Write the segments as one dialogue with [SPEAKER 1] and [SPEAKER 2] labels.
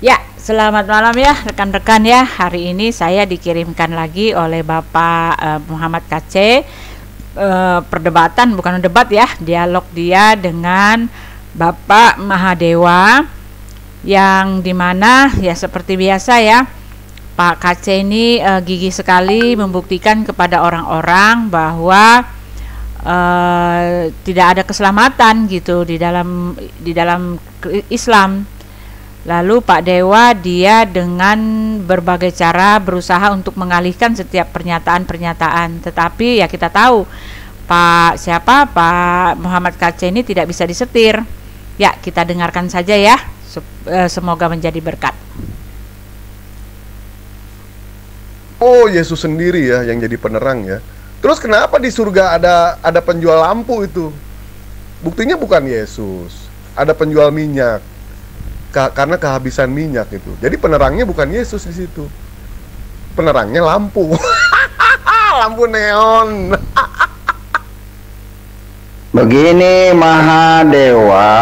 [SPEAKER 1] Ya, selamat malam ya rekan-rekan ya. Hari ini saya dikirimkan lagi oleh Bapak Muhammad KC, perdebatan, bukan debat ya, dialog dia dengan Bapak Mahadewa, yang dimana ya seperti biasa ya, Pak KC ini gigih sekali membuktikan kepada orang-orang bahwa tidak ada keselamatan gitu di dalam Islam. Lalu Pak Dewa dia dengan berbagai cara berusaha untuk mengalihkan setiap pernyataan-pernyataan. Tetapi ya kita tahu Pak Muhammad KC ini tidak bisa disetir. Ya, kita dengarkan saja ya. Semoga menjadi berkat.
[SPEAKER 2] Oh, Yesus sendiri ya yang jadi penerang ya. Terus kenapa di surga ada penjual lampu itu? Buktinya bukan Yesus. Ada penjual minyak. Karena kehabisan minyak itu. Jadi penerangnya bukan Yesus di situ. Penerangnya lampu. Lampu neon.
[SPEAKER 3] Begini Mahadewa,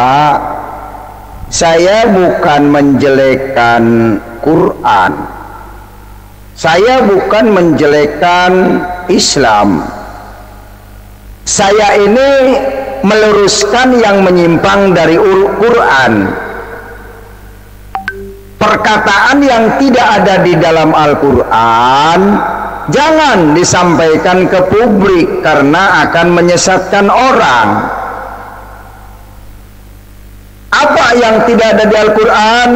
[SPEAKER 3] saya bukan menjelekkan Quran. Saya bukan menjelekkan Islam. Saya ini meluruskan yang menyimpang dari Quran. Perkataan yang tidak ada di dalam Al-Quran jangan disampaikan ke publik karena akan menyesatkan orang. Apa yang tidak ada di Al-Quran?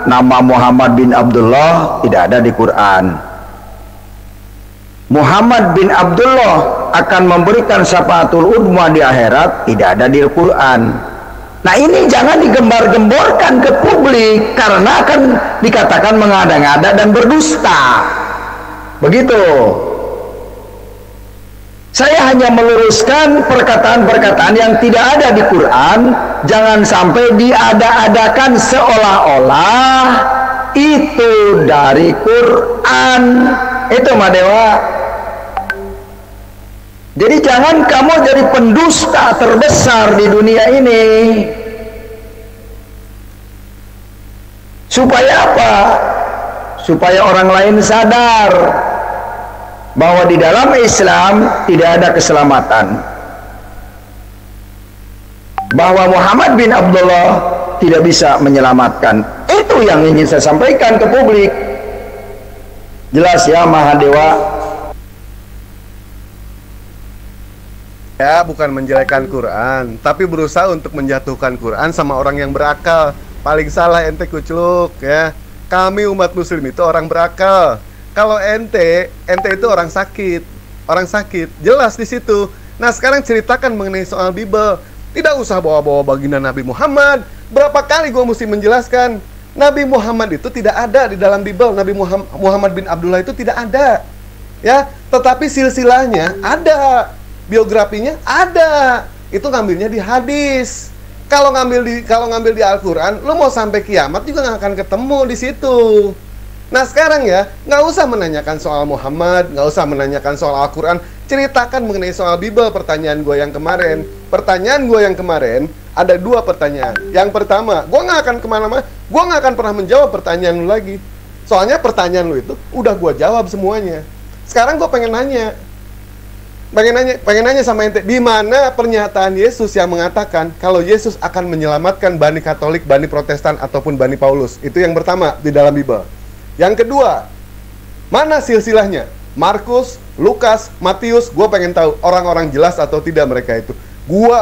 [SPEAKER 3] Nama Muhammad bin Abdullah tidak ada di Quran. Muhammad bin Abdullah akan memberikan syafaatul udma di akhirat, tidak ada di Al-Quran. Nah, ini jangan digembar-gemborkan ke publik karena akan dikatakan mengada-ngada dan berdusta. Begitu. Saya hanya meluruskan perkataan-perkataan yang tidak ada di Quran. Jangan sampai diada-adakan seolah-olah itu dari Quran. Itu Madewa. Jadi jangan kamu jadi pendusta terbesar di dunia ini. Supaya apa? Supaya orang lain sadar bahwa di dalam Islam tidak ada keselamatan. Bahwa Muhammad bin Abdullah tidak bisa menyelamatkan. Itu yang ingin saya sampaikan ke publik. Jelas ya Mahadewa?
[SPEAKER 2] Ya, bukan menjelekkan Quran, tapi berusaha untuk menjatuhkan Quran sama orang yang berakal. Paling salah ente kucluk ya. Kami umat muslim itu orang berakal. Kalau ente itu orang sakit. Orang sakit, jelas di situ. Nah, sekarang ceritakan mengenai soal Bible. Tidak usah bawa-bawa baginda Nabi Muhammad. Berapa kali gue mesti menjelaskan? Nabi Muhammad itu tidak ada di dalam Bible. Nabi Muhammad bin Abdullah itu tidak ada. Ya, tetapi silsilahnya ada. Biografinya ada, itu ngambilnya di hadis. Kalau ngambil di Al-Quran, lo mau sampai kiamat juga nggak akan ketemu di situ. Nah sekarang ya, nggak usah menanyakan soal Muhammad, nggak usah menanyakan soal Al-Quran, ceritakan mengenai soal Bible. Pertanyaan gue yang kemarin, ada dua pertanyaan. Yang pertama, gue nggak akan kemana-mana, gue nggak akan pernah menjawab pertanyaan lo lagi. Soalnya pertanyaan lo itu udah gue jawab semuanya. Sekarang gue pengen nanya sama ente, di mana pernyataan Yesus yang mengatakan kalau Yesus akan menyelamatkan Bani Katolik, Bani Protestan ataupun Bani Paulus? Itu yang pertama di dalam Bible. Yang kedua, mana silsilahnya? Markus, Lukas, Matius. Gue pengen tahu orang-orang jelas atau tidak mereka itu.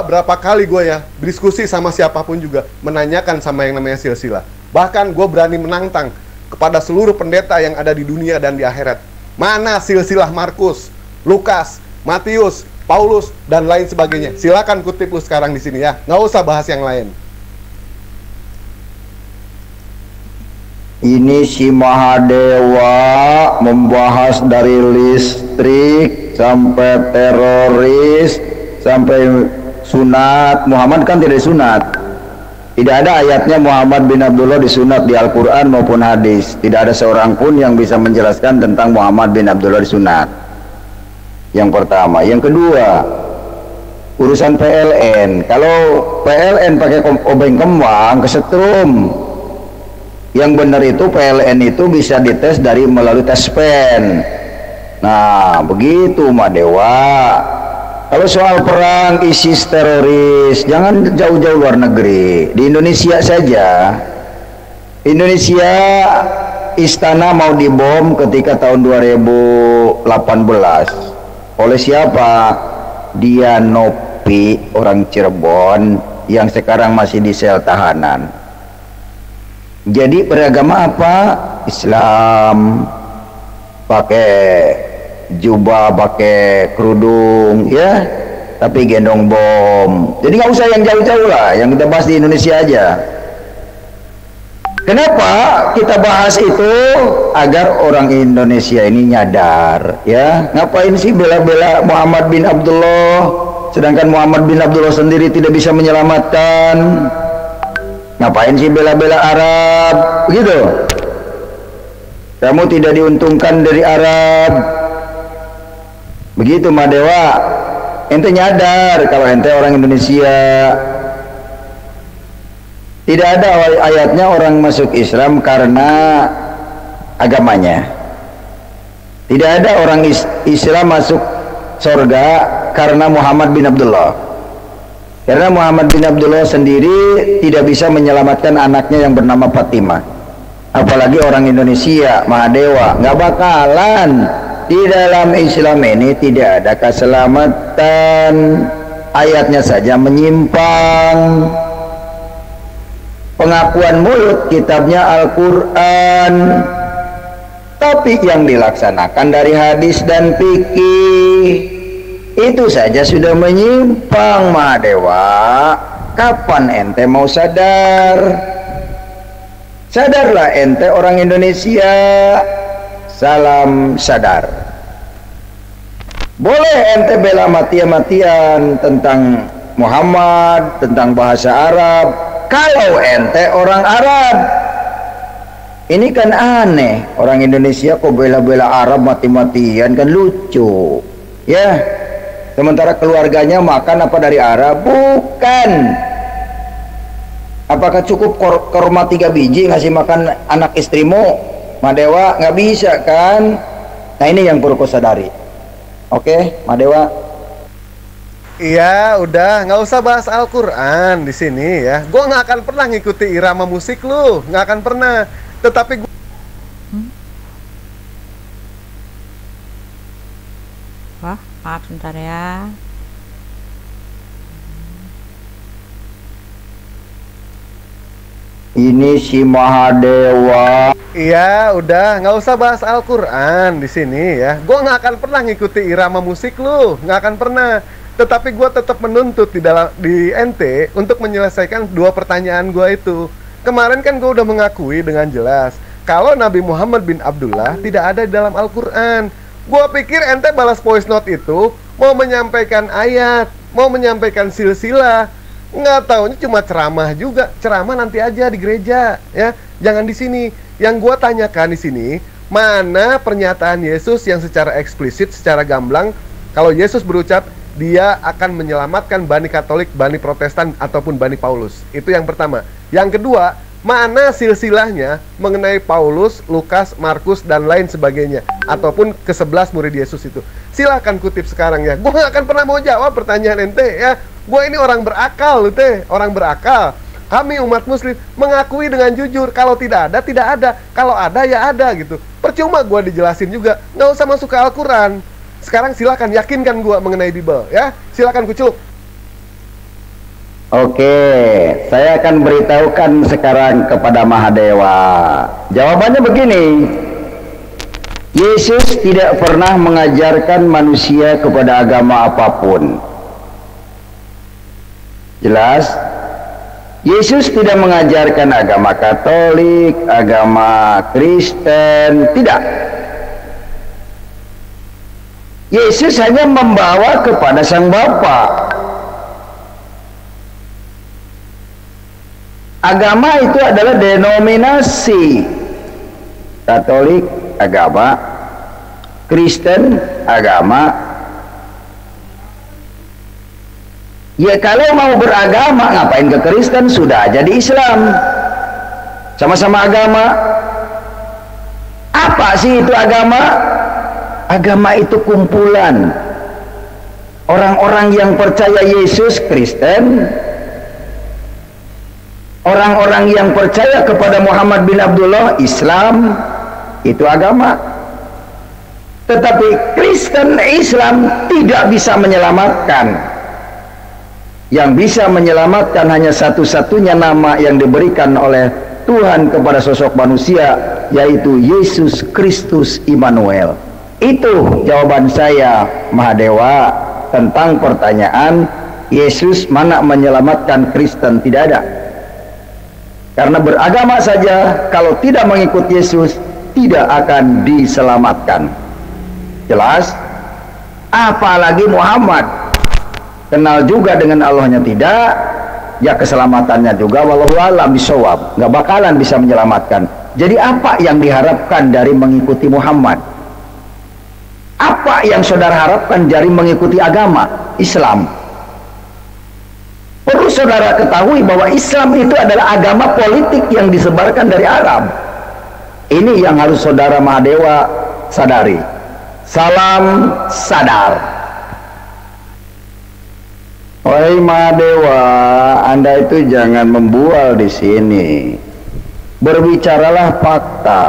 [SPEAKER 2] Berapa kali gue ya berdiskusi sama siapapun juga menanyakan sama yang namanya silsilah. Bahkan gue berani menantang kepada seluruh pendeta yang ada di dunia dan di akhirat. Mana silsilah Markus, Lukas, Matius, Paulus, dan lain sebagainya? Silakan kutip lu sekarang di sini ya. Nggak usah bahas yang lain.
[SPEAKER 3] Ini si Mahadewa membahas dari listrik sampai teroris sampai sunat. Muhammad kan tidak sunat. Tidak ada ayatnya Muhammad bin Abdullah disunat di Al-Quran maupun hadis. Tidak ada seorang pun yang bisa menjelaskan tentang Muhammad bin Abdullah disunat. Yang pertama. Yang kedua, urusan PLN. Kalau PLN pakai obeng kembang kesetrum, Yang benar itu PLN itu bisa dites melalui tes pen. Nah, begitu Mak Dewa. Kalau soal perang ISIS teroris, jangan jauh-jauh luar negeri. Di Indonesia saja. Indonesia istana mau dibom ketika tahun 2018. Oleh siapa? Dia Nopi, orang Cirebon yang sekarang masih di sel tahanan. Jadi beragama apa? Islam, pakai jubah, pakai kerudung, ya, tapi gendong bom. Jadi nggak usah yang jauh-jauh lah, yang kita bahas di Indonesia aja. Kenapa kita bahas itu? Agar orang Indonesia ini nyadar, ya. Ngapain sih bela-bela Muhammad bin Abdullah, sedangkan Muhammad bin Abdullah sendiri tidak bisa menyelamatkan? Ngapain sih bela-bela Arab? Begitu. Kamu tidak diuntungkan dari Arab. Begitu Mak Dewa. Ente nyadar kalau ente orang Indonesia. Tidak ada ayatnya orang masuk Islam karena agamanya. Tidak ada orang Islam masuk surga karena Muhammad bin Abdullah. Karena Muhammad bin Abdullah sendiri tidak bisa menyelamatkan anaknya yang bernama Fatimah. Apalagi orang Indonesia, Mahadewa, nggak bakalan. Di dalam Islam ini tidak ada keselamatan. Ayatnya saja menyimpang. Pengakuan mulut, kitabnya Al-Quran. Tapi yang dilaksanakan dari hadis dan fikih, itu saja sudah menyimpang Mahadewa. Kapan ente mau sadar? Sadarlah ente orang Indonesia. Salam sadar. Boleh ente bela mati-matian tentang Muhammad, tentang bahasa Arab, kalau ente orang Arab. Ini kan aneh, orang Indonesia kok bela-bela Arab mati-matian, kan lucu, ya. Sementara keluarganya makan apa dari Arab? Bukan. Apakah cukup korma 3 biji ngasih makan anak istrimu, Madewa? Nggak bisa kan? Nah ini yang perlu kau sadari. Oke, Madewa.
[SPEAKER 2] Iya, udah nggak usah bahas Al-Quran di sini ya. Gue nggak akan pernah ngikuti irama musik lu, nggak akan pernah. Tetapi gua...
[SPEAKER 1] Wah, maaf sebentar ya.
[SPEAKER 3] Ini si Mahadewa.
[SPEAKER 2] Iya, udah nggak usah bahas Al-Quran di sini ya. Gue nggak akan pernah ngikuti irama musik lu, nggak akan pernah. Tetapi gue tetap menuntut di NT untuk menyelesaikan 2 pertanyaan gue itu. Kemarin kan gue udah mengakui dengan jelas kalau Nabi Muhammad bin Abdullah tidak ada di dalam Al-Quran. Gue pikir ente balas voice note itu mau menyampaikan ayat, mau menyampaikan silsilah. Nggak taunya cuma ceramah juga. Ceramah nanti aja di gereja, ya. Jangan di sini. Yang gue tanyakan di sini, mana pernyataan Yesus yang secara eksplisit, secara gamblang, kalau Yesus berucap dia akan menyelamatkan Bani Katolik, Bani Protestan, ataupun Bani Paulus. Itu yang pertama. Yang kedua, mana silsilahnya mengenai Paulus, Lukas, Markus, dan lain sebagainya, ataupun ke-11 murid Yesus itu. Silahkan kutip sekarang ya. Gue gak akan pernah mau jawab pertanyaan ente ya. Gue ini orang berakal, ente, orang berakal. Kami umat muslim mengakui dengan jujur, kalau tidak ada, tidak ada. Kalau ada, ya ada gitu. Percuma gue dijelasin juga. Nggak usah masuk ke Al-Quran. Sekarang silakan yakinkan gue mengenai Bible ya. Silakan kucuk.
[SPEAKER 3] Oke, saya akan beritahukan sekarang kepada Mahadewa. Jawabannya begini. Yesus tidak pernah mengajarkan manusia kepada agama apapun. Jelas? Yesus tidak mengajarkan agama Katolik, agama Kristen, tidak. Yesus hanya membawa kepada Sang Bapa. Agama itu adalah denominasi. Katolik agama, Kristen agama. Ya kalau mau beragama ngapain ke Kristen, sudah aja di Islam. Sama-sama agama. Apa sih itu agama? Agama itu kumpulan orang-orang yang percaya Yesus, Kristen. Orang-orang yang percaya kepada Muhammad bin Abdullah, Islam. Itu agama. Tetapi Kristen, Islam tidak bisa menyelamatkan. Yang bisa menyelamatkan hanya satu-satunya nama yang diberikan oleh Tuhan kepada sosok manusia, yaitu Yesus Kristus Immanuel. Itu jawaban saya, Mahadewa, tentang pertanyaan Yesus mana menyelamatkan Kristen. Tidak ada. Karena beragama saja kalau tidak mengikut Yesus tidak akan diselamatkan. Jelas? Apalagi Muhammad. Kenal juga dengan Allahnya tidak, ya keselamatannya juga wallahu a'lam bishawab, nggak bakalan bisa menyelamatkan. Jadi apa yang diharapkan dari mengikuti Muhammad? Apa yang saudara harapkan dari mengikuti agama Islam? Perlu saudara ketahui bahwa Islam itu adalah agama politik yang disebarkan dari Arab. Ini yang harus saudara Mahadewa sadari. Salam sadar. Wahai Mahadewa, Anda itu jangan membual di sini. Berbicaralah fakta.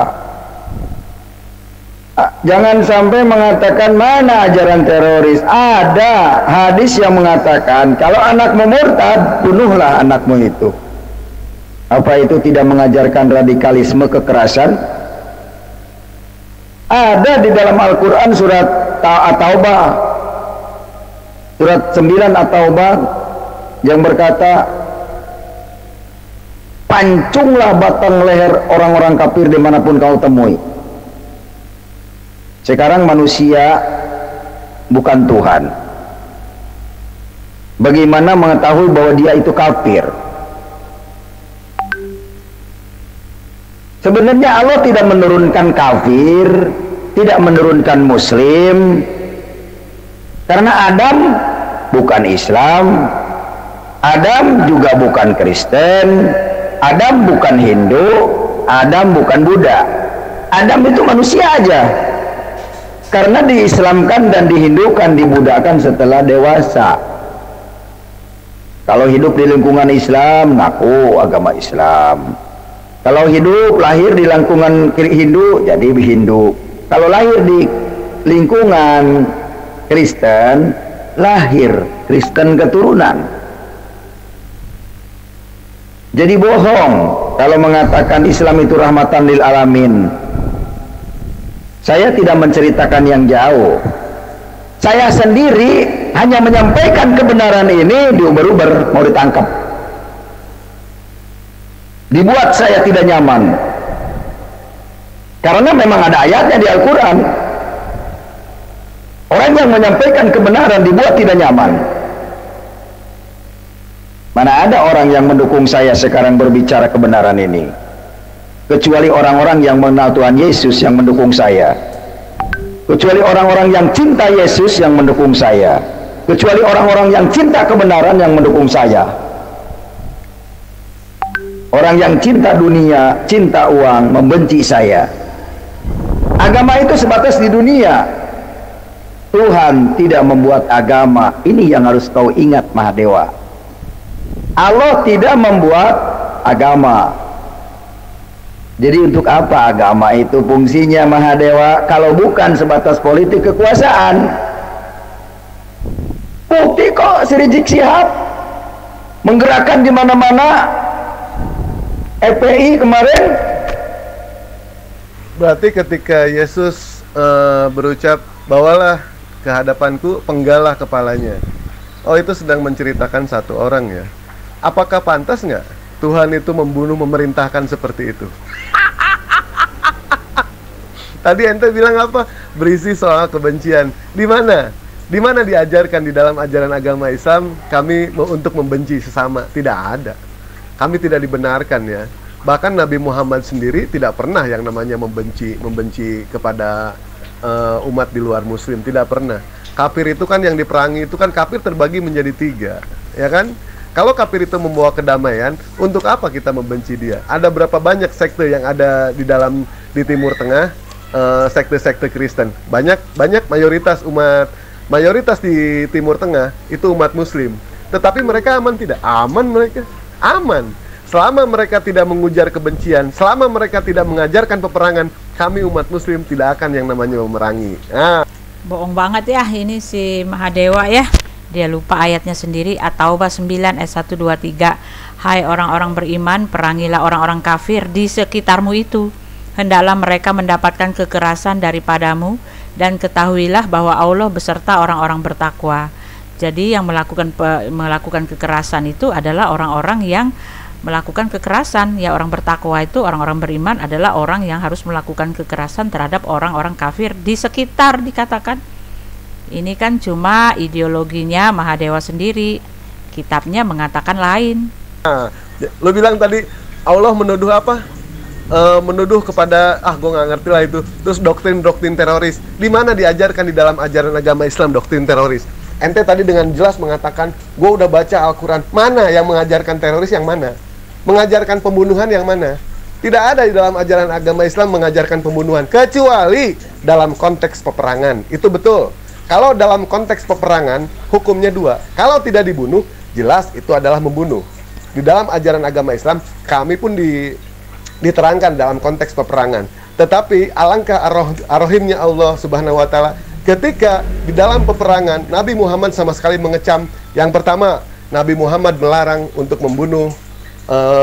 [SPEAKER 3] Jangan sampai mengatakan mana ajaran teroris. Ada hadis yang mengatakan kalau anakmu murtad, bunuhlah anakmu itu. Apa itu tidak mengajarkan radikalisme, kekerasan? Ada di dalam Al-Quran surat At-Taubah, surat 9 At-Taubah, yang berkata, pancunglah batang leher orang-orang kafir dimanapun kau temui. Sekarang manusia bukan Tuhan. Bagaimana mengetahui bahwa dia itu kafir? Sebenarnya Allah tidak menurunkan kafir, tidak menurunkan muslim, karena Adam bukan Islam, Adam juga bukan Kristen, Adam bukan Hindu, Adam bukan Buddha. Adam itu manusia aja. Karena diislamkan dan dihindukan, dibudakan setelah dewasa. Kalau hidup di lingkungan Islam, ngaku agama Islam. Kalau hidup lahir di lingkungan Hindu, jadi Hindu. Kalau lahir di lingkungan Kristen, lahir Kristen keturunan. Jadi bohong kalau mengatakan Islam itu rahmatan lil alamin. Saya tidak menceritakan yang jauh. Saya sendiri hanya menyampaikan kebenaran ini, diuber-uber, mau ditangkap. Dibuat saya tidak nyaman. Karena memang ada ayatnya di Al-Quran. Orang yang menyampaikan kebenaran dibuat tidak nyaman. Mana ada orang yang mendukung saya sekarang berbicara kebenaran ini? Kecuali orang-orang yang mengenal Tuhan Yesus yang mendukung saya. Kecuali orang-orang yang cinta Yesus yang mendukung saya. Kecuali orang-orang yang cinta kebenaran yang mendukung saya. Orang yang cinta dunia, cinta uang, membenci saya. Agama itu sebatas di dunia. Tuhan tidak membuat agama. Ini yang harus kau ingat, Mahadewa. Allah tidak membuat agama. Jadi untuk apa agama itu fungsinya, Mahadewa, kalau bukan sebatas politik kekuasaan? Bukti kok si Rizik Syihab menggerakkan di mana-mana. FPI kemarin.
[SPEAKER 2] Berarti ketika Yesus berucap, bawalah ke hadapanku, penggalah kepalanya. Oh, itu sedang menceritakan satu orang ya. Apakah pantas nggak Tuhan itu membunuh, memerintahkan seperti itu? Tadi ente bilang apa? Berisi soal kebencian. Di mana? Di mana diajarkan di dalam ajaran agama Islam kami untuk membenci sesama? Tidak ada. Kami tidak dibenarkan ya. Bahkan Nabi Muhammad sendiri tidak pernah yang namanya membenci kepada umat di luar Muslim. Tidak pernah. Kafir itu kan yang diperangi itu kan kafir terbagi menjadi 3, ya kan? Kalau kafir itu membawa kedamaian, untuk apa kita membenci dia? Ada berapa banyak sekte yang ada di Timur Tengah, sekte-sekte Kristen? Banyak mayoritas di Timur Tengah itu umat Muslim. Tetapi mereka aman tidak? Aman mereka, aman. Selama mereka tidak mengujar kebencian, selama mereka tidak mengajarkan peperangan, kami umat Muslim tidak akan yang namanya memerangi.
[SPEAKER 1] Bohong banget ya ini si Mahadewa ya. Dia lupa ayatnya sendiri, At-Taubah 9 ayat 1, 2, 3. Hai orang-orang beriman, perangilah orang-orang kafir di sekitarmu itu. Hendaklah mereka mendapatkan kekerasan daripadamu, dan ketahuilah bahwa Allah beserta orang-orang bertakwa. Jadi yang melakukan kekerasan itu adalah orang-orang yang melakukan kekerasan. Ya, orang bertakwa itu, orang-orang beriman adalah orang yang harus melakukan kekerasan terhadap orang-orang kafir di sekitar, dikatakan. Ini kan cuma ideologinya Mahadewa sendiri, kitabnya mengatakan lain.
[SPEAKER 2] Lo bilang tadi Allah menuduh apa? Menuduh kepada gue nggak ngerti lah itu. Terus doktrin teroris. Di mana diajarkan di dalam ajaran agama Islam doktrin teroris? Ente tadi dengan jelas mengatakan, gue udah baca Al-Quran. Mana yang mengajarkan teroris, yang mana? Mengajarkan pembunuhan, yang mana? Tidak ada di dalam ajaran agama Islam mengajarkan pembunuhan, kecuali dalam konteks peperangan. Itu betul. Kalau dalam konteks peperangan, hukumnya dua. Kalau tidak dibunuh, jelas itu adalah membunuh. Di dalam ajaran agama Islam, kami pun diterangkan dalam konteks peperangan. Tetapi alangkah arohimnya Allah Subhanahu wa Ta'ala, ketika di dalam peperangan Nabi Muhammad sama sekali mengecam. Yang pertama, Nabi Muhammad melarang untuk membunuh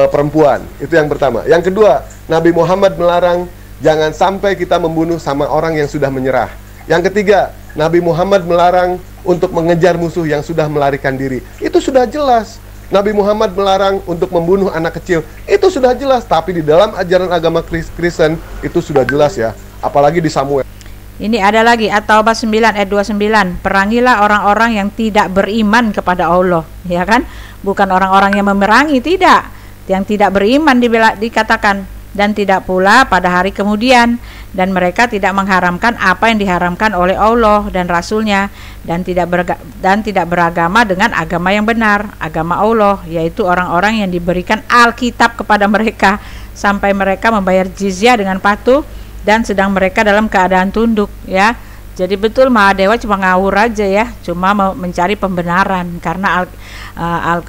[SPEAKER 2] perempuan. Itu yang pertama. Yang kedua, Nabi Muhammad melarang jangan sampai kita membunuh sama orang yang sudah menyerah. Yang ketiga, Nabi Muhammad melarang untuk mengejar musuh yang sudah melarikan diri. Itu sudah jelas. Nabi Muhammad melarang untuk membunuh anak kecil. Itu sudah jelas. Tapi di dalam ajaran agama Kristen itu sudah jelas ya. Apalagi di Samuel.
[SPEAKER 1] Ini ada lagi, At-Taubah 9 ayat 29. Perangilah orang-orang yang tidak beriman kepada Allah, ya kan? Bukan orang-orang yang memerangi, tidak. Yang tidak beriman dikatakan, dan tidak pula pada hari kemudian, dan mereka tidak mengharamkan apa yang diharamkan oleh Allah dan Rasulnya, dan tidak beragama dengan agama yang benar, agama Allah, yaitu orang-orang yang diberikan Alkitab kepada mereka, sampai mereka membayar jizyah dengan patuh, dan sedang mereka dalam keadaan tunduk, ya. Jadi betul Mahadewa cuma ngawur aja ya, cuma mencari pembenaran, karena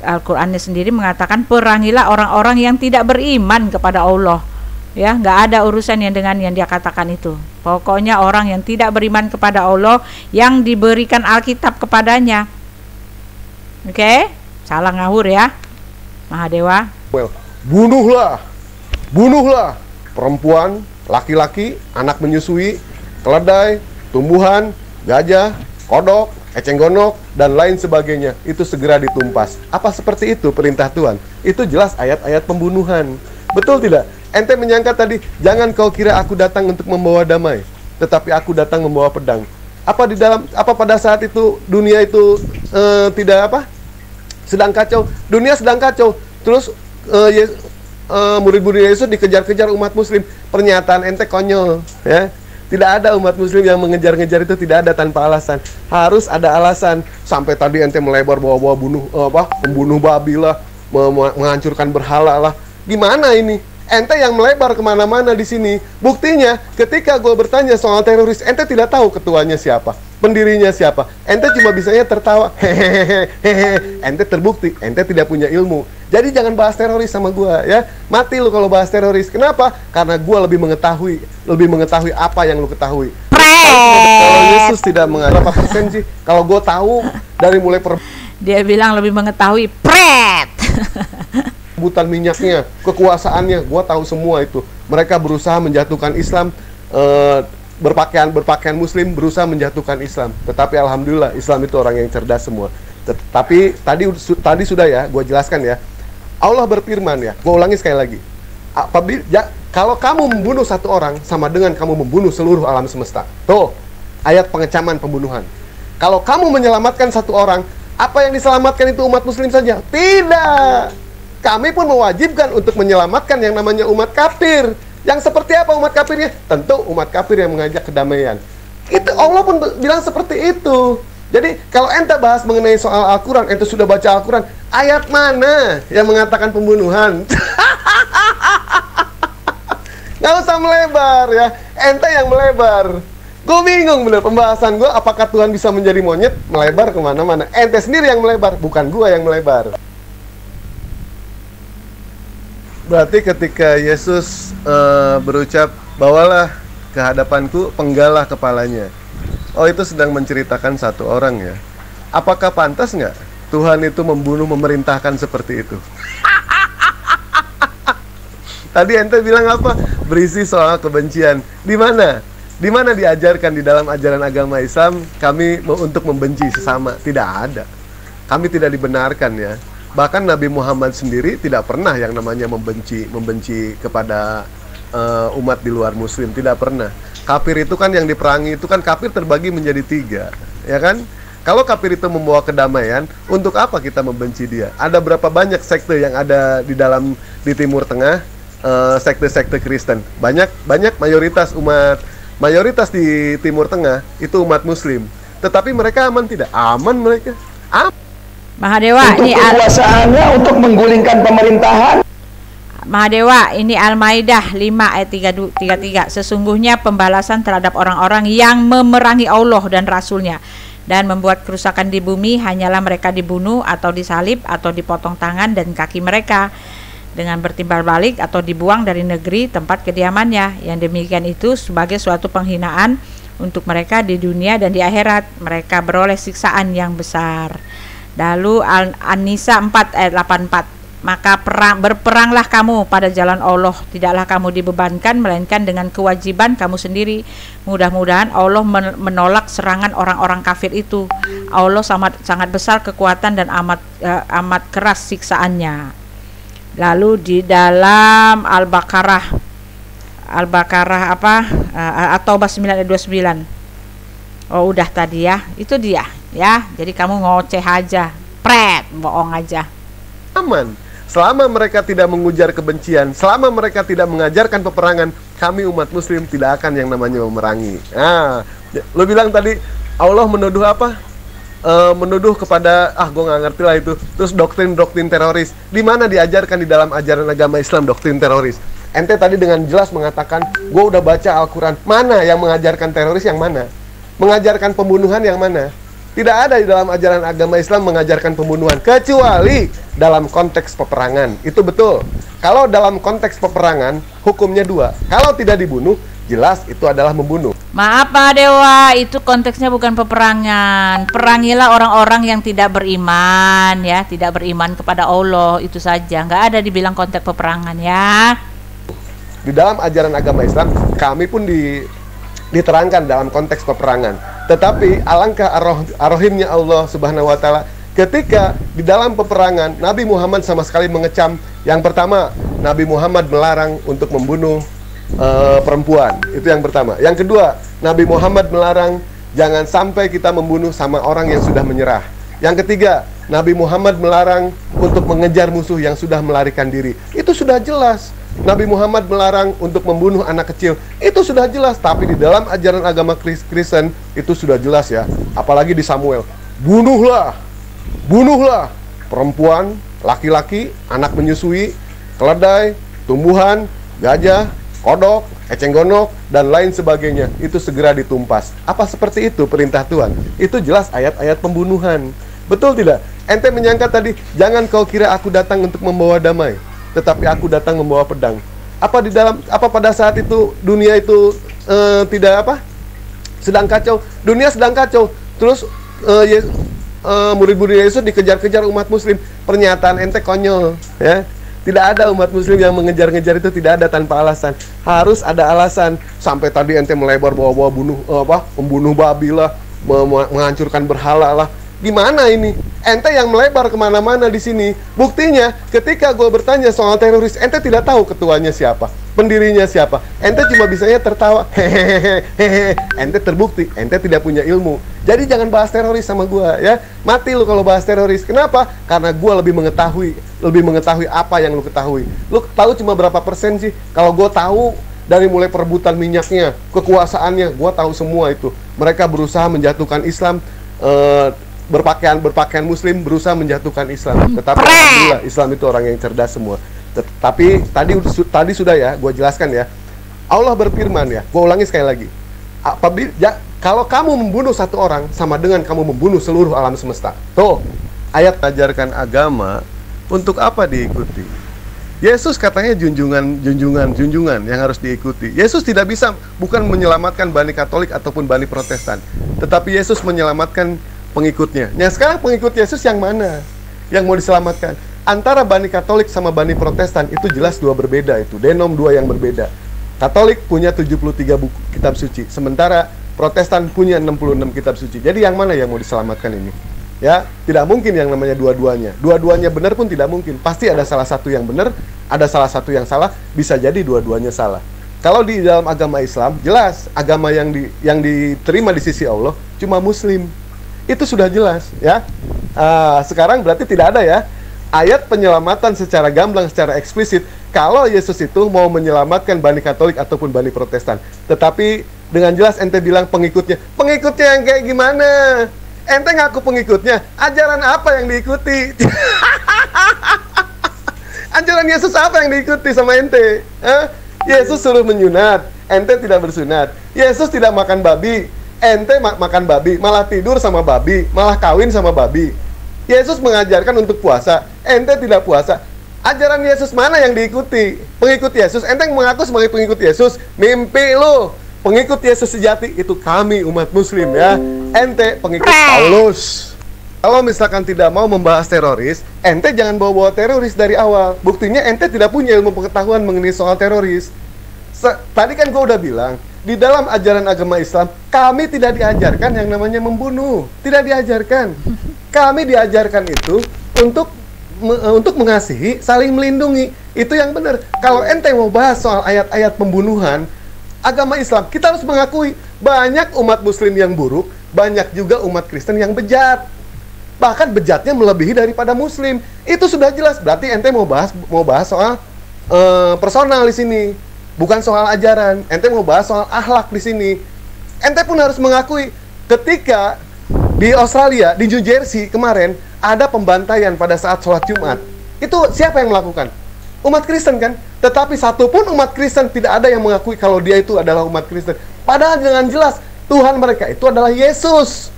[SPEAKER 1] Al-Qur'annya sendiri mengatakan perangilah orang-orang yang tidak beriman kepada Allah. Ya, nggak ada urusan yang dengan yang dia katakan itu. Pokoknya orang yang tidak beriman kepada Allah yang diberikan Alkitab kepadanya. Oke? Salah ngawur ya, Mahadewa.
[SPEAKER 2] Bunuhlah perempuan, laki-laki, anak menyusui, keledai, tumbuhan, gajah, kodok, eceng gondok, dan lain sebagainya. Itu segera ditumpas. Apa seperti itu perintah Tuhan? Itu jelas ayat-ayat pembunuhan. Betul tidak? Ente menyangka tadi, jangan kau kira aku datang untuk membawa damai, tetapi aku datang membawa pedang. Apa pada saat itu dunia itu sedang kacau? Dunia sedang kacau. Terus murid-murid Yesus dikejar-kejar umat Muslim. Pernyataan ente konyol, ya. Tidak ada umat Muslim yang mengejar-ngejar itu, tidak ada tanpa alasan. Harus ada alasan. Sampai tadi ente melebar bawa-bawa membunuh babi lah, menghancurkan berhala lah. Gimana ini? Ente yang melebar kemana-mana di sini. Buktinya, ketika gue bertanya soal teroris, ente tidak tahu ketuanya siapa, pendirinya siapa. Ente cuma bisanya tertawa. Hehehe. Ente terbukti, ente tidak punya ilmu. Jadi jangan bahas teroris sama gue ya. Mati lu kalau bahas teroris. Kenapa? Karena gue lebih mengetahui apa yang lu ketahui. Kalau Yesus tidak mengajar, berapa persen sih? Kalau gue tahu dari mulai
[SPEAKER 1] dia bilang lebih mengetahui. Pret.
[SPEAKER 2] Rebutan minyaknya, kekuasaannya, gua tahu semua itu. Mereka berusaha menjatuhkan Islam, berpakaian Muslim, berusaha menjatuhkan Islam. Tetapi alhamdulillah Islam itu orang yang cerdas semua. Tapi tadi sudah ya, gua jelaskan ya. Allah berfirman ya, gua ulangi sekali lagi. Kalau kamu membunuh satu orang, sama dengan kamu membunuh seluruh alam semesta. Tuh, ayat pengecaman pembunuhan. Kalau kamu menyelamatkan satu orang, apa yang diselamatkan itu umat Muslim saja? Tidak. Kami pun mewajibkan untuk menyelamatkan yang namanya umat kafir. Yang seperti apa umat kafirnya? Tentu umat kafir yang mengajak kedamaian. Itu Allah pun bilang seperti itu. Jadi kalau ente bahas mengenai soal Al-Quran, ente sudah baca Al-Quran, Ayat mana yang mengatakan pembunuhan? Nggak usah melebar ya, ente yang melebar. Gue bingung bener pembahasan gue, apakah Tuhan bisa menjadi monyet, melebar kemana-mana. Ente sendiri yang melebar, bukan gue yang melebar. Berarti ketika Yesus berucap, bawalah ke hadapanku, penggalah kepalanya. Oh, itu sedang menceritakan satu orang ya. Apakah pantas nggak Tuhan itu membunuh, memerintahkan seperti itu? Tadi ente bilang apa? Berisi soal kebencian. Di mana? Di mana diajarkan di dalam ajaran agama Islam kami untuk membenci sesama? Tidak ada. Kami tidak dibenarkan ya. Bahkan Nabi Muhammad sendiri tidak pernah yang namanya membenci kepada umat di luar Muslim. Tidak pernah. Kafir itu kan yang diperangi itu kan kafir terbagi menjadi 3, ya kan? Kalau kafir itu membawa kedamaian, untuk apa kita membenci dia? Ada berapa banyak sekte yang ada di Timur Tengah? Sekte-sekte Kristen banyak mayoritas di Timur Tengah itu umat Muslim, tetapi mereka aman tidak? Aman mereka.
[SPEAKER 1] Mahadewa,
[SPEAKER 3] untuk
[SPEAKER 1] ini
[SPEAKER 3] kekuasaannya untuk menggulingkan pemerintahan.
[SPEAKER 1] Mahadewa, ini Al-Maidah 5 ayat 33. Sesungguhnya pembalasan terhadap orang-orang yang memerangi Allah dan Rasulnya dan membuat kerusakan di bumi hanyalah mereka dibunuh atau disalib atau dipotong tangan dan kaki mereka dengan bertimbal balik atau dibuang dari negeri tempat kediamannya. Yang demikian itu sebagai suatu penghinaan untuk mereka di dunia dan di akhirat. Mereka beroleh siksaan yang besar. Lalu An-Nisa 4 ayat 84. Maka berperanglah kamu pada jalan Allah, tidaklah kamu dibebankan melainkan dengan kewajiban kamu sendiri. Mudah-mudahan Allah menolak serangan orang-orang kafir itu. Allah sangat besar kekuatan dan amat keras siksaannya. Lalu di dalam Al-Baqarah apa? At-Taubah 9 ayat 29. Oh, udah tadi ya. Itu dia ya. Jadi kamu ngoceh aja, bohong aja.
[SPEAKER 2] Aman. Selama mereka tidak mengujar kebencian, selama mereka tidak mengajarkan peperangan, kami umat Muslim tidak akan yang namanya memerangi. Nah, lo bilang tadi Allah menuduh apa? Menuduh kepada gue nggak ngerti lah itu. Terus doktrin teroris. Di mana diajarkan di dalam ajaran agama Islam doktrin teroris? Ente tadi dengan jelas mengatakan, gue udah baca Al-Quran. Mana yang mengajarkan teroris, yang mana? Mengajarkan pembunuhan yang mana? Tidak ada di dalam ajaran agama Islam mengajarkan pembunuhan, kecuali dalam konteks peperangan. Itu betul. Kalau dalam konteks peperangan, hukumnya 2. Kalau tidak dibunuh, jelas itu adalah membunuh.
[SPEAKER 1] Maaf Pak Dewa, itu konteksnya bukan peperangan. Perangilah orang-orang yang tidak beriman ya, tidak beriman kepada Allah, itu saja. Nggak ada dibilang konteks peperangan ya.
[SPEAKER 2] Di dalam ajaran agama Islam, kami pun diterangkan dalam konteks peperangan. Tetapi alangkah ar-Rahimnya Allah Subhanahu wa taala ketika di dalam peperangan Nabi Muhammad sama sekali mengecam. Yang pertama, Nabi Muhammad melarang untuk membunuh perempuan. Itu yang pertama. Yang kedua, Nabi Muhammad melarang jangan sampai kita membunuh sama orang yang sudah menyerah. Yang ketiga, Nabi Muhammad melarang untuk mengejar musuh yang sudah melarikan diri. Itu sudah jelas. Nabi Muhammad melarang untuk membunuh anak kecil. Itu sudah jelas. Tapi di dalam ajaran agama Kristen itu sudah jelas ya. Apalagi di Samuel, bunuhlah perempuan, laki-laki, anak menyusui, keledai, tumbuhan, gajah, kodok, eceng gondok, dan lain sebagainya. Itu segera ditumpas. Apa seperti itu perintah Tuhan? Itu jelas ayat-ayat pembunuhan. Betul tidak? Ente menyangka tadi, jangan kau kira aku datang untuk membawa damai, tetapi aku datang membawa pedang. Apa pada saat itu dunia itu sedang kacau? Dunia sedang kacau. Terus murid-murid Yesus dikejar-kejar umat Muslim. Pernyataan ente konyol, ya. Tidak ada umat Muslim yang mengejar-ngejar, itu tidak ada tanpa alasan. Harus ada alasan. Sampai tadi ente melebar bawa-bawa membunuh babi lah, menghancurkan berhala lah. Gimana ini? Ente yang melebar kemana-mana di sini. Buktinya, ketika gue bertanya soal teroris, ente tidak tahu ketuanya siapa, pendirinya siapa. Ente cuma bisanya tertawa. Hehehe. Ente terbukti, ente tidak punya ilmu. Jadi jangan bahas teroris sama gue ya. Mati lu kalau bahas teroris. Kenapa? Karena gue lebih mengetahui apa yang lu ketahui. Lu tahu cuma berapa persen sih? Kalau gue tahu dari mulai perebutan minyaknya, kekuasaannya, gue tahu semua itu. Mereka berusaha menjatuhkan Islam berpakaian Muslim berusaha menjatuhkan Islam. Tetapi alhamdulillah Islam itu orang yang cerdas semua. Tapi tadi sudah ya, gue jelaskan ya. Allah berfirman ya, gue ulangi sekali lagi. Kalau kamu membunuh satu orang sama dengan kamu membunuh seluruh alam semesta. Tuh, ayat ajarkan agama untuk apa diikuti? Yesus katanya junjungan yang harus diikuti. Yesus tidak bisa bukan menyelamatkan Bani Katolik ataupun Bani Protestan, tetapi Yesus menyelamatkan pengikutnya. Nah sekarang pengikut Yesus yang mana yang mau diselamatkan? Antara Bani Katolik sama Bani Protestan itu jelas dua berbeda, itu denom dua yang berbeda. Katolik punya 73 buku kitab suci, sementara Protestan punya 66 kitab suci. Jadi yang mana yang mau diselamatkan ini? Ya, tidak mungkin yang namanya dua-duanya. Dua-duanya benar pun tidak mungkin. Pasti ada salah satu yang benar, ada salah satu yang salah, bisa jadi dua-duanya salah. Kalau di dalam agama Islam, jelas agama yang diterima di sisi Allah cuma Muslim. Itu sudah jelas, ya. Sekarang berarti tidak ada ya ayat penyelamatan secara gamblang, secara eksplisit kalau Yesus itu mau menyelamatkan Bani Katolik ataupun Bani Protestan. Tetapi dengan jelas ente bilang pengikutnya yang kayak gimana? Ente ngaku pengikutnya, ajaran apa yang diikuti? Ajaran Yesus apa yang diikuti sama ente? Yesus suruh menyunat, ente tidak bersunat. Yesus tidak makan babi, ente makan babi, malah tidur sama babi, malah kawin sama babi. Yesus mengajarkan untuk puasa, ente tidak puasa. Ajaran Yesus mana yang diikuti? Pengikut Yesus, ente mengaku sebagai pengikut Yesus, mimpi lu. Pengikut Yesus sejati itu kami umat Muslim ya. Ente pengikut Paulus. Kalau misalkan tidak mau membahas teroris, ente jangan bawa-bawa teroris dari awal. Buktinya ente tidak punya ilmu pengetahuan mengenai soal teroris. Tadi kan gue udah bilang, di dalam ajaran agama Islam, kami tidak diajarkan yang namanya membunuh. Tidak diajarkan. Kami diajarkan itu untuk mengasihi, saling melindungi. Itu yang benar. Kalau ente mau bahas soal ayat-ayat pembunuhan, agama Islam, kita harus mengakui banyak umat Muslim yang buruk, banyak juga umat Kristen yang bejat. Bahkan bejatnya melebihi daripada Muslim. Itu sudah jelas. Berarti ente mau bahas soal personal di sini, bukan soal ajaran. Ente mau bahas soal akhlak di sini. Ente pun harus mengakui ketika di Australia, di New Jersey kemarin ada pembantaian pada saat sholat Jumat. Itu siapa yang melakukan? Umat Kristen kan? Tetapi satupun umat Kristen tidak ada yang mengakui kalau dia itu adalah umat Kristen. Padahal dengan jelas Tuhan mereka itu adalah Yesus.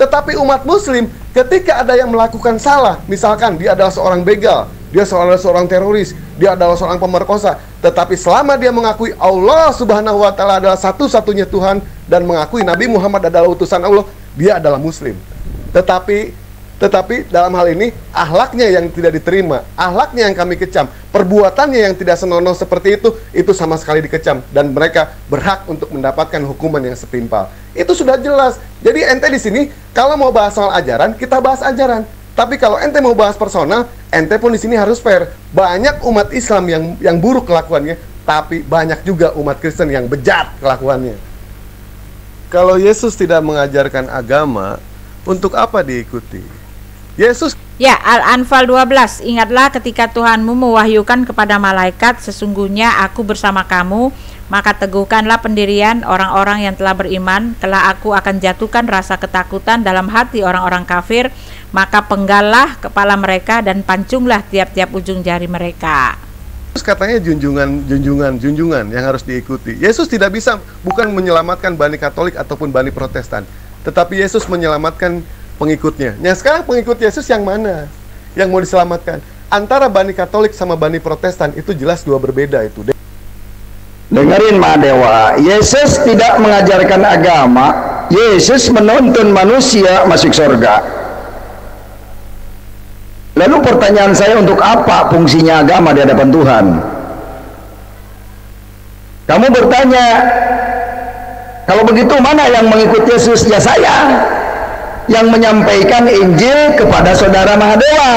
[SPEAKER 2] Tetapi umat Muslim ketika ada yang melakukan salah, misalkan dia adalah seorang begal, dia adalah seorang teroris, dia adalah seorang pemerkosa, tetapi selama dia mengakui Allah Subhanahu wa Ta'ala adalah satu-satunya Tuhan dan mengakui Nabi Muhammad adalah utusan Allah, dia adalah Muslim. Tetapi dalam hal ini akhlaknya yang tidak diterima, akhlaknya yang kami kecam, perbuatannya yang tidak senonoh seperti itu sama sekali dikecam dan mereka berhak untuk mendapatkan hukuman yang setimpal. Itu sudah jelas. Jadi ente di sini kalau mau bahas soal ajaran, kita bahas ajaran. Tapi kalau ente mau bahas personal, ente pun di sini harus fair. Banyak umat Islam yang buruk kelakuannya, tapi banyak juga umat Kristen yang bejat kelakuannya. Kalau Yesus tidak mengajarkan agama, untuk apa diikuti? Yesus.
[SPEAKER 1] Ya, Al-Anfal 12, ingatlah ketika Tuhanmu mewahyukan kepada malaikat, sesungguhnya aku bersama kamu, maka teguhkanlah pendirian orang-orang yang telah beriman, kelak aku akan jatuhkan rasa ketakutan dalam hati orang-orang kafir, maka penggallah kepala mereka dan pancunglah tiap-tiap ujung jari mereka.
[SPEAKER 2] Yesus katanya junjungan yang harus diikuti. Yesus tidak bisa bukan menyelamatkan Bani Katolik ataupun Bani Protestan, tetapi Yesus menyelamatkan pengikutnya. Nah sekarang pengikut Yesus yang mana yang mau diselamatkan? Antara Bani Katolik sama Bani Protestan itu jelas dua berbeda itu.
[SPEAKER 3] Dengerin Madewa, Yesus tidak mengajarkan agama, Yesus menuntun manusia masuk surga. Lalu pertanyaan saya, untuk apa fungsinya agama di hadapan Tuhan? Kamu bertanya, kalau begitu mana yang mengikut Yesus? Ya saya yang menyampaikan Injil kepada saudara Mahadewa,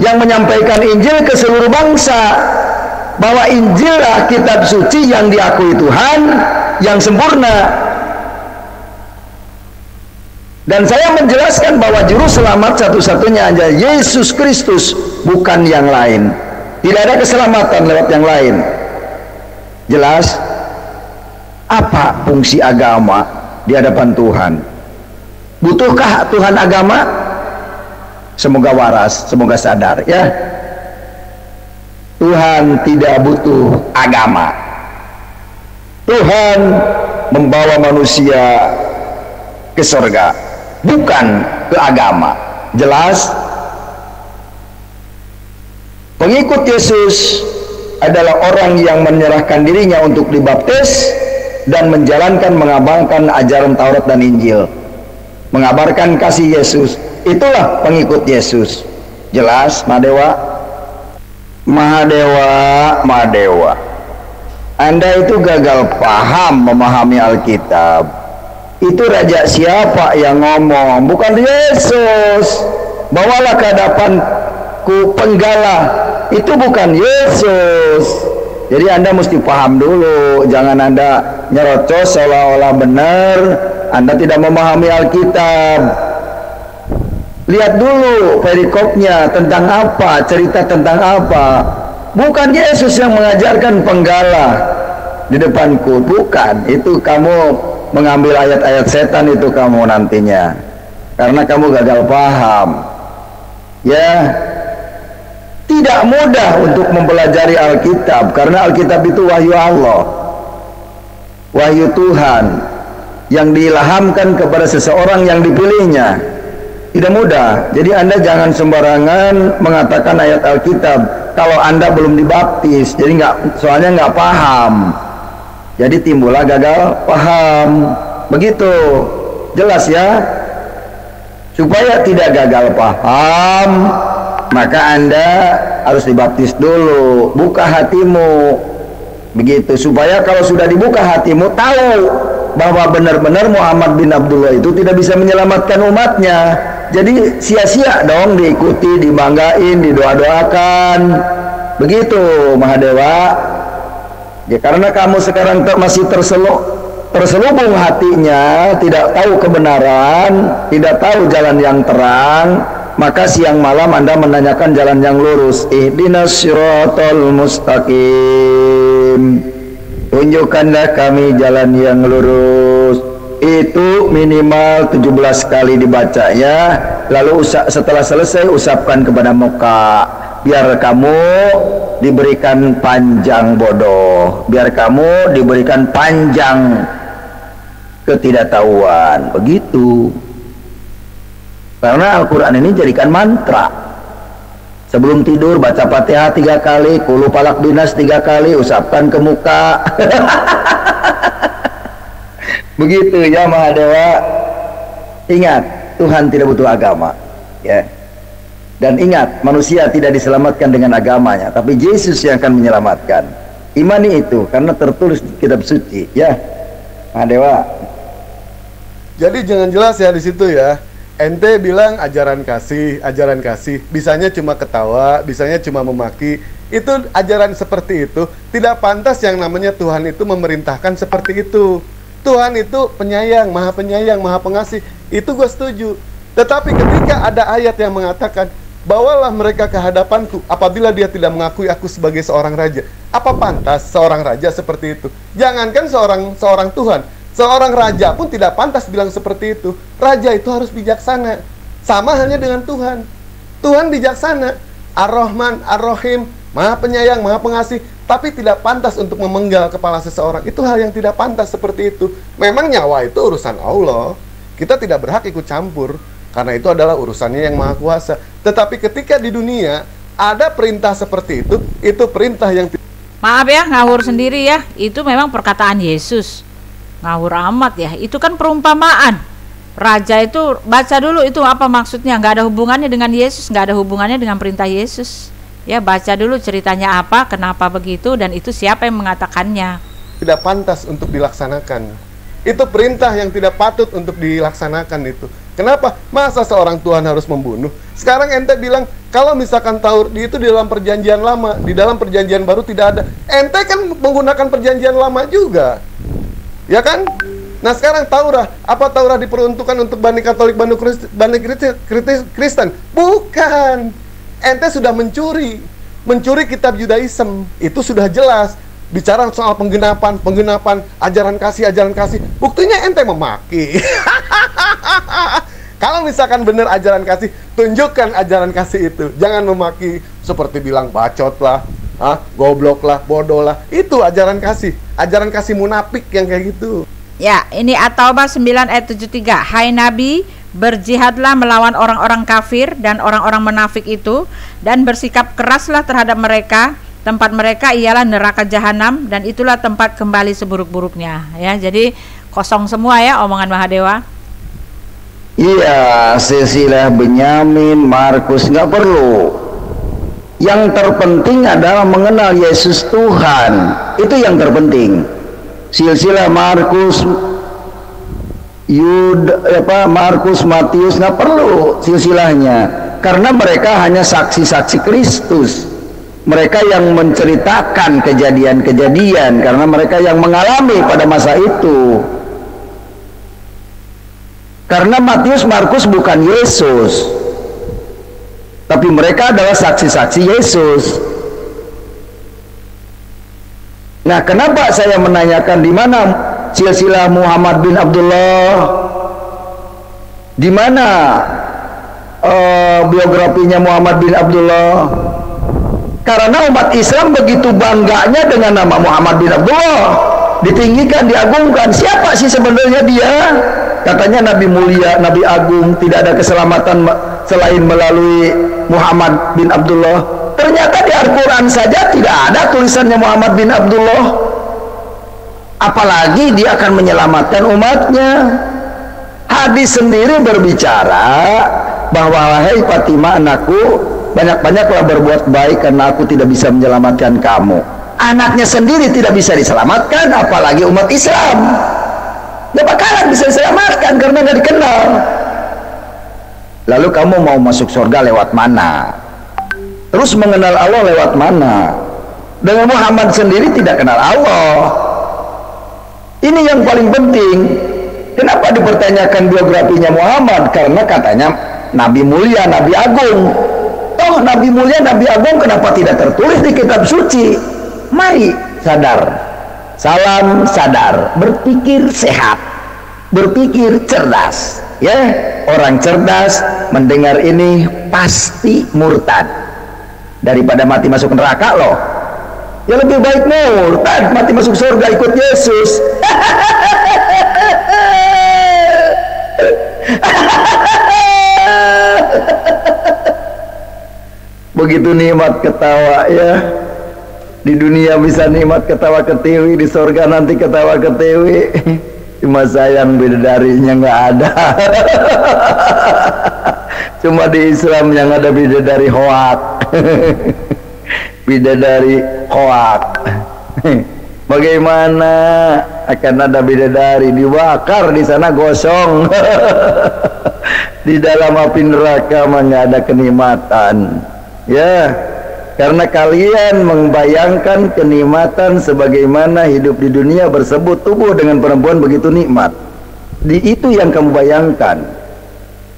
[SPEAKER 3] yang menyampaikan Injil ke seluruh bangsa, bahwa Injillah kitab suci yang diakui Tuhan, yang sempurna. Dan saya menjelaskan bahwa juru selamat satu-satunya hanya Yesus Kristus, bukan yang lain. Tidak ada keselamatan lewat yang lain. Jelas? Apa fungsi agama di hadapan Tuhan? Butuhkah Tuhan agama? Semoga waras, semoga sadar ya. Tuhan tidak butuh agama. Tuhan membawa manusia ke surga, bukan ke agama. Jelas? Pengikut Yesus adalah orang yang menyerahkan dirinya untuk dibaptis dan menjalankan, mengamalkan ajaran Taurat dan Injil, mengabarkan kasih Yesus. Itulah pengikut Yesus. Jelas, Mahadewa? Mahadewa, Anda itu gagal paham memahami Alkitab. Itu raja siapa yang ngomong? Bukan Yesus. Bawalah ke hadapanku penggala. Itu bukan Yesus. Jadi Anda mesti paham dulu. Jangan Anda nyerocos seolah-olah benar. Anda tidak memahami Alkitab. Lihat dulu perikopnya tentang apa, cerita tentang apa. Bukan Yesus yang mengajarkan penggala di depanku, bukan. Itu kamu mengambil ayat-ayat setan itu kamu nantinya, karena kamu gagal paham. Ya, tidak mudah untuk mempelajari Alkitab, karena Alkitab itu wahyu Allah, wahyu Tuhan yang diilhamkan kepada seseorang yang dipilihnya. Tidak mudah. Jadi Anda jangan sembarangan mengatakan ayat Alkitab kalau Anda belum dibaptis. Jadi soalnya nggak paham. Jadi timbullah gagal paham. Begitu. Jelas ya? Supaya tidak gagal paham, maka Anda harus dibaptis dulu. Buka hatimu. Begitu. Supaya kalau sudah dibuka hatimu, tahu bahwa benar-benar Muhammad bin Abdullah itu tidak bisa menyelamatkan umatnya. Jadi sia-sia dong diikuti, dibanggain, didoa-doakan. Begitu, Mahadewa. Ya, karena kamu sekarang masih terselubung hatinya, tidak tahu kebenaran, tidak tahu jalan yang terang, maka siang malam Anda menanyakan jalan yang lurus. Ihdinas siratal mustaqim. Tunjukkanlah kami jalan yang lurus. Itu minimal 17 kali dibacanya. Lalu setelah selesai usapkan kepada muka, biar kamu diberikan panjang bodoh, biar kamu diberikan panjang ketidaktahuan. Begitu. Karena Al-Quran ini jadikan mantra. Sebelum tidur baca Fatihah 3 kali, Qul Falaq Binas 3 kali, usapkan ke muka. Begitu ya Mahadewa. Ingat, Tuhan tidak butuh agama, ya. Dan ingat, manusia tidak diselamatkan dengan agamanya, tapi Yesus yang akan menyelamatkan. Imani itu karena tertulis di kitab suci, ya. Mahadewa.
[SPEAKER 2] Jadi jangan jelas ya di situ ya. Ente bilang ajaran kasih, bisanya cuma ketawa, bisanya cuma memaki. Itu ajaran seperti itu tidak pantas. Yang namanya Tuhan itu memerintahkan seperti itu. Tuhan itu penyayang, maha pengasih. Itu gue setuju. Tetapi ketika ada ayat yang mengatakan, bawalah mereka ke hadapanku apabila dia tidak mengakui aku sebagai seorang raja. Apa pantas seorang raja seperti itu? Jangankan seorang Tuhan, seorang raja pun tidak pantas bilang seperti itu. Raja itu harus bijaksana. Sama halnya dengan Tuhan. Tuhan bijaksana, Ar-Rahman, Ar-Rahim, maha penyayang, maha pengasih. Tapi tidak pantas untuk memenggal kepala seseorang. Itu hal yang tidak pantas seperti itu. Memang nyawa itu urusan Allah. Kita tidak berhak ikut campur, karena itu adalah urusannya yang maha kuasa. Tetapi ketika di dunia ada perintah seperti itu perintah yang...
[SPEAKER 1] Maaf ya, ngawur sendiri ya. Itu memang perkataan Yesus. Ngawur amat ya. Itu kan perumpamaan. Raja itu, baca dulu itu apa maksudnya. Nggak ada hubungannya dengan Yesus, nggak ada hubungannya dengan perintah Yesus. Ya, baca dulu ceritanya apa, kenapa begitu, dan itu siapa yang mengatakannya.
[SPEAKER 2] Tidak pantas untuk dilaksanakan. Itu perintah yang tidak patut untuk dilaksanakan itu. Kenapa? Masa seorang Tuhan harus membunuh? Sekarang ente bilang, kalau misalkan Taurat itu di dalam perjanjian lama, di dalam perjanjian baru tidak ada. Ente kan menggunakan perjanjian lama juga. Ya kan? Nah sekarang Taurat, apa Taurat diperuntukkan untuk Bani Katolik, Bani Kristen? Bukan. Ente sudah mencuri kitab Yudaism. Itu sudah jelas. Bicara soal penggenapan, ajaran kasih. Buktinya ente memaki. Kalau misalkan benar ajaran kasih, tunjukkan ajaran kasih itu. Jangan memaki seperti bilang bacot lah, goblok lah, bodoh lah. Itu ajaran kasih munafik yang kayak gitu.
[SPEAKER 1] Ya, ini At-Taubah 9 ayat 73. Hai Nabi, berjihadlah melawan orang-orang kafir dan orang-orang munafik itu, dan bersikap keraslah terhadap mereka. Tempat mereka ialah neraka jahanam, dan itulah tempat kembali seburuk-buruknya. Ya, jadi kosong semua ya omongan Mahadewa.
[SPEAKER 3] Iya, silsilah Benyamin, Markus nggak perlu. Yang terpenting adalah mengenal Yesus Tuhan. Itu yang terpenting. Silsilah Markus, Markus, Matius nggak perlu silsilahnya, karena mereka hanya saksi-saksi Kristus. Mereka yang menceritakan kejadian-kejadian karena mereka yang mengalami pada masa itu. Karena Matius, Markus bukan Yesus, tapi mereka adalah saksi-saksi Yesus. Nah, kenapa saya menanyakan di mana silsilah Muhammad bin Abdullah? Di mana biografinya Muhammad bin Abdullah? Karena umat Islam begitu bangganya dengan nama Muhammad bin Abdullah, ditinggikan, diagungkan. Siapa sih sebenarnya dia? Katanya Nabi mulia, Nabi agung, tidak ada keselamatan selain melalui Muhammad bin Abdullah. Ternyata di Al-Quran saja tidak ada tulisannya Muhammad bin Abdullah. Apalagi dia akan menyelamatkan umatnya. Hadis sendiri berbicara bahwa wahai Fatimah anakku, banyak-banyaklah berbuat baik karena aku tidak bisa menyelamatkan kamu. Anaknya sendiri tidak bisa diselamatkan, apalagi umat Islam. Gak bakalan bisa diselamatkan karena gak dikenal. Lalu kamu mau masuk surga lewat mana? Terus mengenal Allah lewat mana? Dengan Muhammad sendiri tidak kenal Allah. Ini yang paling penting. Kenapa dipertanyakan biografinya Muhammad? Karena katanya Nabi mulia, Nabi agung. Oh, Nabi mulia, Nabi agung, kenapa tidak tertulis di kitab suci? Mari sadar. Salam sadar, berpikir sehat, berpikir cerdas. Ya, orang cerdas mendengar ini pasti murtad daripada mati masuk neraka loh. Ya lebih baik murtad, mati masuk surga ikut Yesus. Begitu nikmat ketawa ya. Di dunia bisa nikmat ketawa ketiwi, di surga nanti ketawa ketiwi. Cuma sayang bidadarinya nggak ada. Cuma di Islam yang ada bidadari hoak. Bidadari hoak. Bagaimana akan ada bidadari dibakar di sana gosong. Di dalam api neraka mah nggak ada kenikmatan. Ya, karena kalian membayangkan kenikmatan sebagaimana hidup di dunia bersebut tubuh dengan perempuan begitu nikmat. Itu yang kamu bayangkan.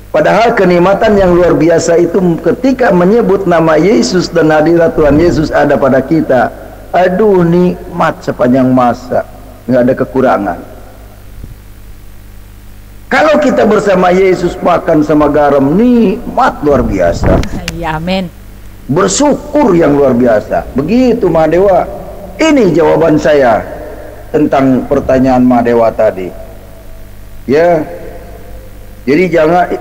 [SPEAKER 3] Padahal kenikmatan yang luar biasa itu ketika menyebut nama Yesus dan hadirat Tuhan Yesus ada pada kita. Aduh, nikmat sepanjang masa, nggak ada kekurangan. Kalau kita bersama Yesus makan sama garam, nikmat luar biasa.
[SPEAKER 1] Ya, amin.
[SPEAKER 3] Bersyukur yang luar biasa. Begitu Mahadewa. Ini jawaban saya tentang pertanyaan Mahadewa tadi. Ya. Jadi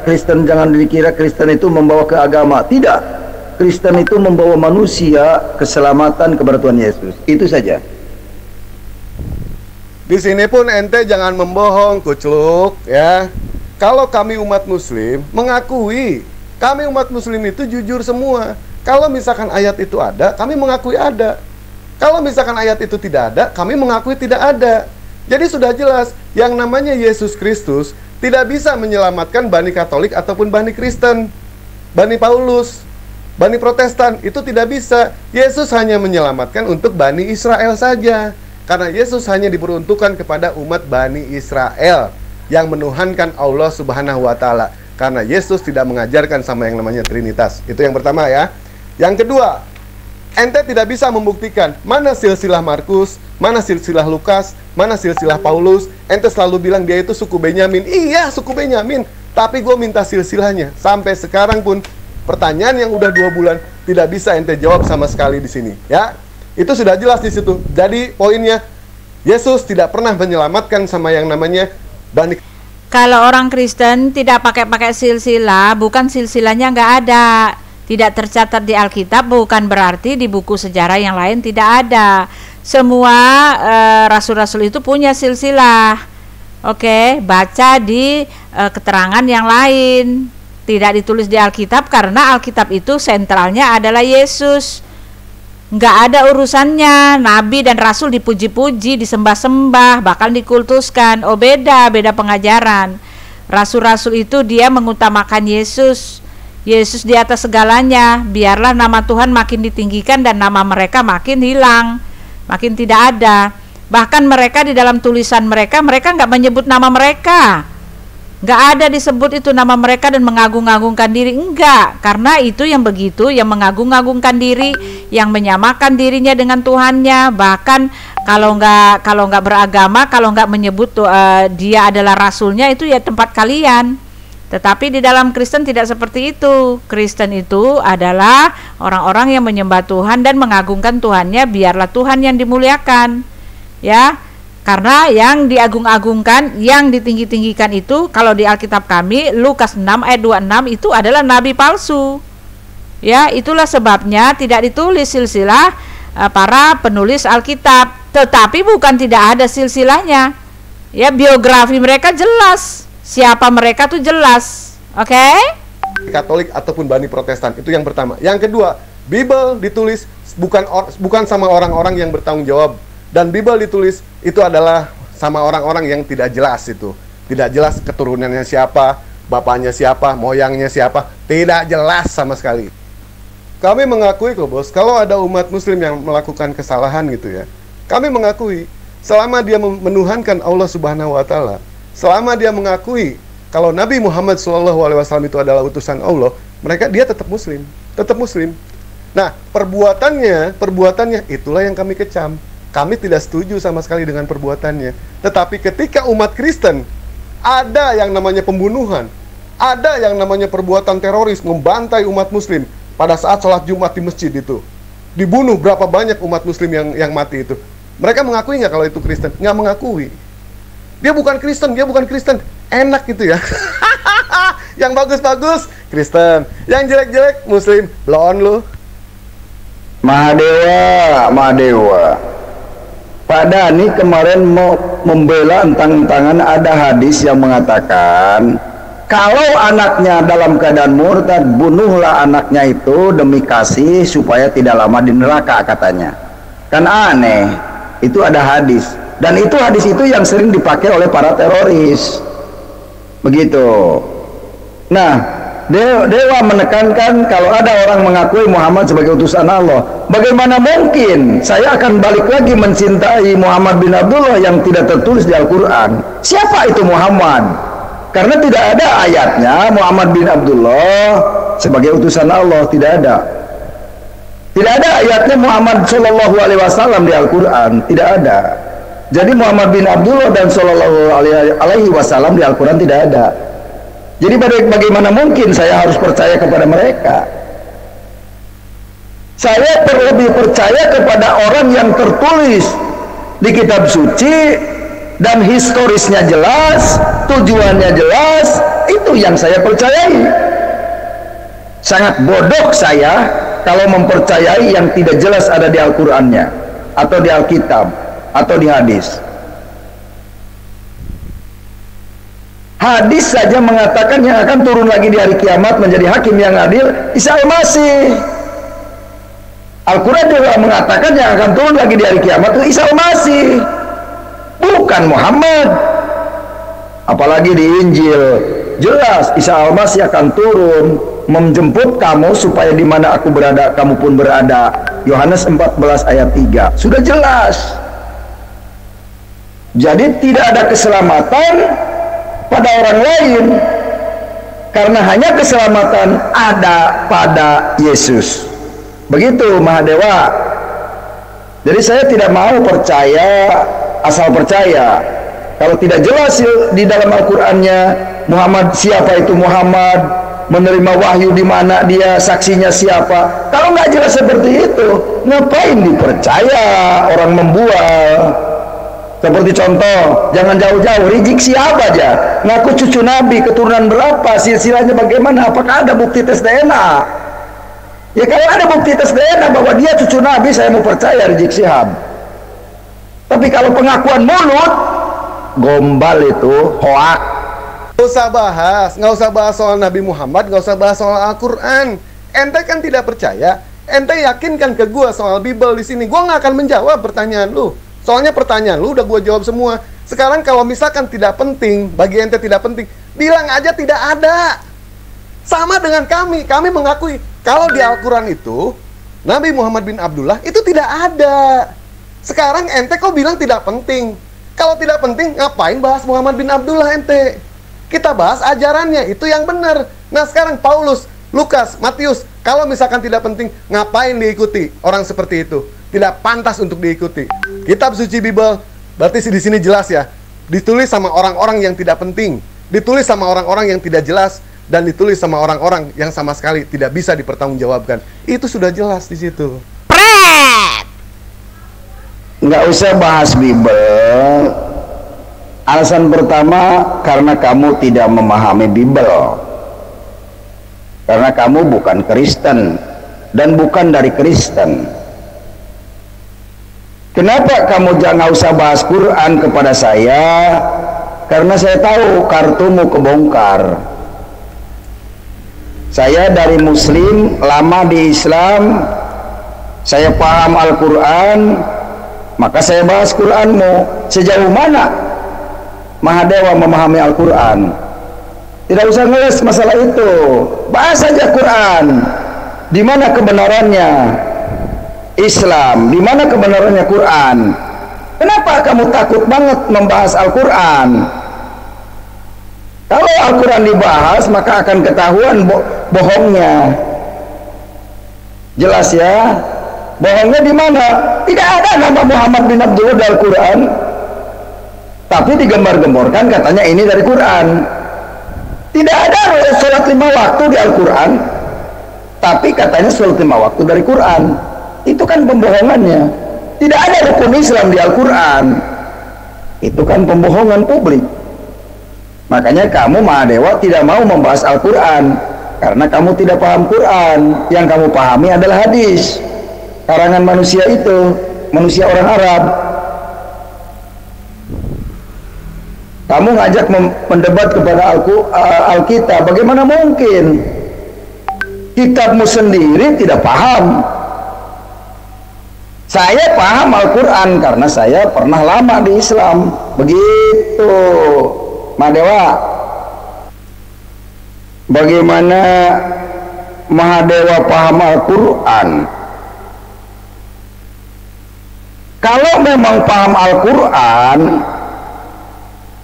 [SPEAKER 3] Kristen jangan dikira Kristen itu membawa ke agama. Tidak. Kristen itu membawa manusia keselamatan kepada Tuhan Yesus. Itu saja.
[SPEAKER 2] Di sini pun ente jangan membohong, kucluk, ya. Kalau kami umat muslim mengakui kami umat muslim itu jujur semua. Kalau misalkan ayat itu ada, kami mengakui ada. Kalau misalkan ayat itu tidak ada, kami mengakui tidak ada. Jadi sudah jelas, yang namanya Yesus Kristus tidak bisa menyelamatkan Bani Katolik ataupun Bani Kristen, Bani Paulus, Bani Protestan, itu tidak bisa. Yesus hanya menyelamatkan untuk Bani Israel saja. Karena Yesus hanya diperuntukkan kepada umat Bani Israel yang menuhankan Allah Subhanahu wa Ta'ala. Karena Yesus tidak mengajarkan sama yang namanya Trinitas. Itu yang pertama ya. Yang kedua, ente tidak bisa membuktikan mana silsilah Markus, mana silsilah Lukas, mana silsilah Paulus. Ente selalu bilang dia itu suku Benyamin. Iya, suku Benyamin. Tapi gue minta silsilahnya. Sampai sekarang pun pertanyaan yang udah 2 bulan tidak bisa ente jawab sama sekali di sini, ya. Itu sudah jelas di situ. Jadi poinnya, Yesus tidak pernah menyelamatkan sama yang namanya Bani.
[SPEAKER 1] Kalau orang Kristen tidak pakai silsilah, bukan silsilahnya nggak ada, tidak tercatat di Alkitab, bukan berarti di buku sejarah yang lain tidak ada. Semua rasul-rasul itu punya silsilah. Oke, baca di keterangan yang lain. Tidak ditulis di Alkitab karena Alkitab itu sentralnya adalah Yesus. Nggak ada urusannya nabi dan rasul dipuji-puji, disembah-sembah, bahkan dikultuskan. Oh, beda pengajaran. Rasul-rasul itu dia mengutamakan Yesus di atas segalanya. Biarlah nama Tuhan makin ditinggikan dan nama mereka makin hilang, makin tidak ada. Bahkan mereka di dalam tulisan mereka nggak menyebut nama mereka. Nggak ada disebut itu nama mereka dan mengagung-agungkan diri, enggak, karena itu yang begitu, yang mengagung-agungkan diri, yang menyamakan dirinya dengan Tuhannya. Bahkan kalau nggak beragama, kalau nggak menyebut dia adalah rasulnya, itu ya tempat kalian. Tetapi di dalam Kristen tidak seperti itu. Kristen itu adalah orang-orang yang menyembah Tuhan dan mengagungkan Tuhannya. Biarlah Tuhan yang dimuliakan, ya. Karena yang diagung-agungkan, yang ditinggi-tinggikan itu, kalau di Alkitab kami, Lukas 6 ayat 26 itu adalah nabi palsu. Ya, itulah sebabnya tidak ditulis silsilah para penulis Alkitab. Tetapi bukan tidak ada silsilahnya. Ya, biografi mereka jelas. Siapa mereka tuh jelas. Oke?
[SPEAKER 2] Katolik ataupun Bani Protestan, itu yang pertama. Yang kedua, Bible ditulis bukan sama orang-orang yang bertanggung jawab. Dan Bible ditulis itu adalah sama orang-orang yang tidak jelas itu. Tidak jelas keturunannya siapa, bapaknya siapa, moyangnya siapa. Tidak jelas sama sekali. Kami mengakui kok bos, kalau ada umat muslim yang melakukan kesalahan gitu ya. Kami mengakui, selama dia menuhankan Allah Subhanahu wa Ta'ala, selama dia mengakui kalau Nabi Muhammad SAW itu adalah utusan Allah, dia tetap muslim. Tetap muslim. Nah, perbuatannya itulah yang kami kecam. Kami tidak setuju sama sekali dengan perbuatannya. Tetapi ketika umat Kristen ada yang namanya pembunuhan, ada yang namanya perbuatan teroris, membantai umat muslim pada saat sholat Jumat di masjid itu, dibunuh berapa banyak umat muslim yang mati itu. Mereka mengakui nggak kalau itu Kristen? Nggak mengakui. Dia bukan Kristen. Enak gitu ya. Yang bagus-bagus Kristen, yang jelek-jelek Muslim. Belon lu.
[SPEAKER 3] Mahadewa. Pak Dhani kemarin mau membela entang-entangan ada hadis yang mengatakan kalau anaknya dalam keadaan murtad, bunuhlah anaknya itu demi kasih supaya tidak lama di neraka katanya. Kan aneh. Itu ada hadis. Dan itu hadis itu yang sering dipakai oleh para teroris. Begitu. Nah, Dewa menekankan kalau ada orang mengakui Muhammad sebagai utusan Allah, bagaimana mungkin saya akan balik lagi mencintai Muhammad bin Abdullah yang tidak tertulis di Al-Quran? Siapa itu Muhammad? Karena tidak ada ayatnya Muhammad bin Abdullah sebagai utusan Allah, tidak ada. Tidak ada ayatnya Muhammad Shallallahu Alaihi Wasallam di Al-Quran, tidak ada. Jadi Muhammad bin Abdullah dan Shallallahu Alaihi Wasallam di Al-Quran tidak ada. Jadi bagaimana mungkin saya harus percaya kepada mereka? Saya lebih percaya kepada orang yang tertulis di kitab suci dan historisnya jelas, tujuannya jelas, itu yang saya percayai. Sangat bodoh saya kalau mempercayai yang tidak jelas ada di Al-Qur'annya atau di Alkitab atau di hadis. Hadis saja mengatakan yang akan turun lagi di hari kiamat menjadi hakim yang adil Isa Al-Masih. Al-Quran juga mengatakan yang akan turun lagi di hari kiamat itu Isa Al-Masih, bukan Muhammad. Apalagi di Injil jelas Isa Al-Masih akan turun menjemput kamu supaya di mana aku berada kamu pun berada. Yohanes 14 ayat 3 sudah jelas. Jadi tidak ada keselamatan pada orang lain karena hanya keselamatan ada pada Yesus. Begitu Mahadewa. Jadi saya tidak mau percaya asal percaya. Kalau tidak jelas di dalam Al-Qur'annya Muhammad, siapa itu Muhammad, menerima wahyu di mana dia, saksinya siapa. Kalau nggak jelas seperti itu, ngapain dipercaya orang membual? Seperti contoh, jangan jauh-jauh, Rizik Syihab aja ngaku cucu Nabi, keturunan berapa, silsilahnya bagaimana, apakah ada bukti tes DNA? Ya kalau ada bukti tes DNA bahwa dia cucu Nabi, saya mau percaya Rizik Syihab. Tapi kalau pengakuan mulut, gombal itu, hoak.
[SPEAKER 2] Nggak usah bahas soal Nabi Muhammad, nggak usah bahas soal Al-Quran. Ente kan tidak percaya, ente yakinkan ke gua soal Bible di sini. Gua nggak akan menjawab pertanyaan lu. Soalnya pertanyaan lu udah gua jawab semua. Sekarang kalau misalkan tidak penting, bagi ente tidak penting, bilang aja tidak ada. Sama dengan kami mengakui kalau di Al-Quran itu Nabi Muhammad bin Abdullah itu tidak ada. Sekarang ente kok bilang tidak penting? Kalau tidak penting, ngapain bahas Muhammad bin Abdullah ente? Kita bahas ajarannya, itu yang benar. Nah sekarang Paulus, Lukas, Matius, kalau misalkan tidak penting, ngapain diikuti orang seperti itu? Tidak pantas untuk diikuti. Kitab suci Bible, berarti di sini jelas ya, ditulis sama orang-orang yang tidak penting, ditulis sama orang-orang yang tidak jelas, dan ditulis sama orang-orang yang sama sekali tidak bisa dipertanggungjawabkan. Itu sudah jelas di situ.
[SPEAKER 3] Nggak usah bahas Bible. Alasan pertama, karena kamu tidak memahami Bible. Karena kamu bukan Kristen dan bukan dari Kristen. Kenapa kamu jangan usah bahas Quran kepada saya? Karena saya tahu kartumu kebongkar. Saya dari Muslim, lama di Islam, saya paham Al-Quran, maka saya bahas Quranmu. Sejauh mana Mahadewa memahami Al-Quran? Tidak usah ngeles masalah itu, bahas saja Quran. Di mana kebenarannya Islam, di mana kebenarannya Quran? Kenapa kamu takut banget membahas Al-Quran? Kalau Al-Quran dibahas, maka akan ketahuan bohongnya. Jelas ya? Bohongnya di mana? Tidak ada nama Muhammad bin Abdullah di Al-Quran, tapi digembar-gemborkan katanya ini dari Quran. Tidak ada sholat 5 waktu di Al-Quran, tapi katanya sholat 5 waktu dari Quran. Itu kan pembohongannya. Tidak ada rukun Islam di Al-Quran. Itu kan pembohongan publik. Makanya kamu Mahadewa tidak mau membahas Al-Quran, karena kamu tidak paham Quran. Yang kamu pahami adalah hadis karangan manusia itu, manusia orang Arab. Kamu ngajak mendebat kepada Alkitab, bagaimana mungkin? Kitabmu sendiri tidak paham. Saya paham Al-Quran karena saya pernah lama di Islam. Begitu Mahadewa. Bagaimana Mahadewa paham Al-Quran? Kalau memang paham Al-Quran,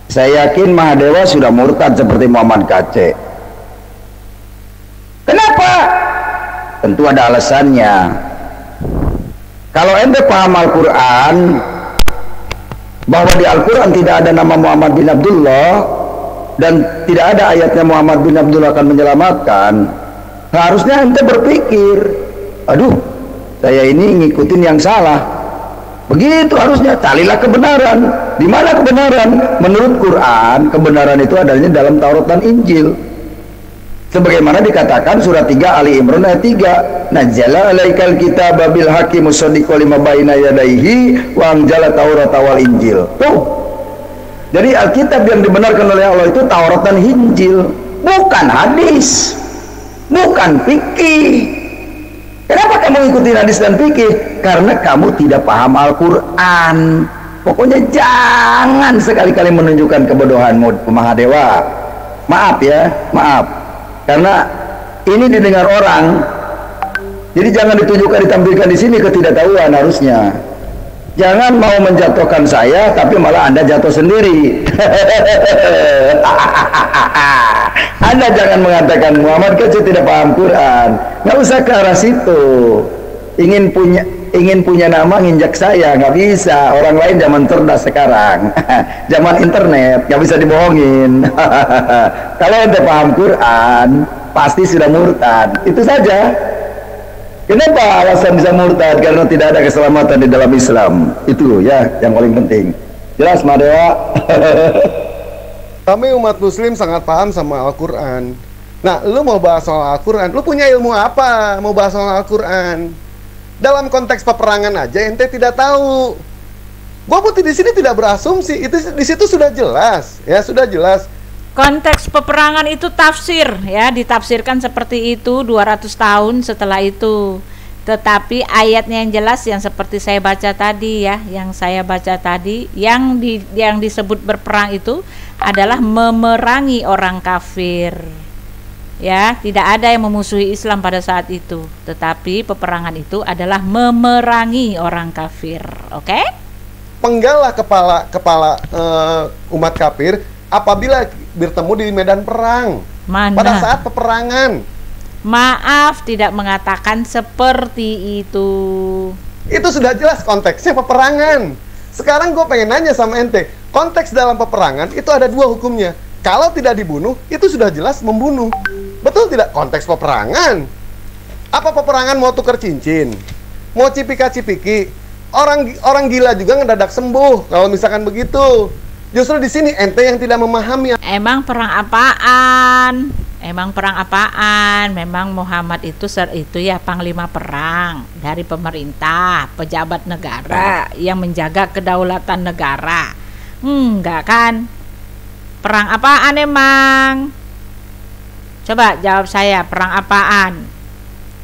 [SPEAKER 3] saya yakin Mahadewa sudah murtad seperti Muhammad Kacé. Kenapa? Tentu ada alasannya. Kalau ente paham Al-Quran, bahwa di Al-Quran tidak ada nama Muhammad bin Abdullah, dan tidak ada ayatnya Muhammad bin Abdullah akan menyelamatkan, harusnya ente berpikir, aduh, saya ini ngikutin yang salah. Begitu harusnya, carilah kebenaran. Di mana kebenaran? Menurut Quran, kebenaran itu adanya dalam Taurat dan Injil. Sebagaimana dikatakan surat 3 Ali Imran ayat 3, nazzala alaikal kitaba bil haqqi musaddiqan lima baina yadayhi wa anzala Taurata wal Injil. Tuh. Jadi Alkitab yang dibenarkan oleh Allah itu Taurat dan Injil, bukan hadis, bukan fikih. Kenapa kamu ikutin hadis dan fikih? Karena kamu tidak paham Al-Quran. Pokoknya jangan sekali-kali menunjukkan kebodohanmu, Mahadewa. Maaf ya, maaf. Karena ini didengar orang. Jadi jangan ditunjukkan, ditampilkan di sini ketidaktahuan harusnya. Jangan mau menjatuhkan saya, tapi malah Anda jatuh sendiri. Anda jangan mengatakan Muhammad Kacé tidak paham Quran. Nggak usah ke arah situ. Ingin punya ingin punya nama nginjak saya, nggak bisa. Orang lain zaman cerdas sekarang, zaman internet, nggak bisa dibohongin. Kalau ente paham Quran, pasti sudah murtad. Itu saja. Kenapa alasan bisa murtad? Karena tidak ada keselamatan di dalam Islam. Itu ya yang paling penting. Jelas, Madewa?
[SPEAKER 2] Kami umat muslim sangat paham sama Al-Quran. Nah, lu mau bahas soal Al-Quran, lu punya ilmu apa mau bahas soal Al-Quran? Dalam konteks peperangan aja ente tidak tahu. Gua putih di sini tidak berasumsi, itu di situ sudah jelas, ya sudah jelas.
[SPEAKER 1] Konteks peperangan itu tafsir, ya, ditafsirkan seperti itu 200 tahun setelah itu. Tetapi ayatnya yang jelas yang seperti saya baca tadi, ya, yang saya baca tadi, yang disebut berperang itu adalah memerangi orang kafir. Ya, tidak ada yang memusuhi Islam pada saat itu, tetapi peperangan itu adalah memerangi orang kafir. Oke?
[SPEAKER 2] Penggalah kepala umat kafir apabila bertemu di medan perang.
[SPEAKER 1] Mana?
[SPEAKER 2] Pada saat peperangan.
[SPEAKER 1] Maaf, tidak mengatakan seperti itu.
[SPEAKER 2] Itu sudah jelas konteksnya peperangan. Sekarang gue pengen nanya sama ente, konteks dalam peperangan itu ada dua hukumnya. Kalau tidak dibunuh, itu sudah jelas membunuh. Betul tidak? Konteks peperangan. Apa peperangan mau tuker cincin? Mau cipika-cipiki? Orang gila juga ngedadak sembuh kalau misalkan begitu. Justru di sini ente yang tidak memahami.
[SPEAKER 1] Emang perang apaan? Emang perang apaan? Memang Muhammad itu ya panglima perang dari pemerintah, pejabat negara yang menjaga kedaulatan negara. Enggak kan? Perang apaan emang? Coba jawab saya, perang apaan?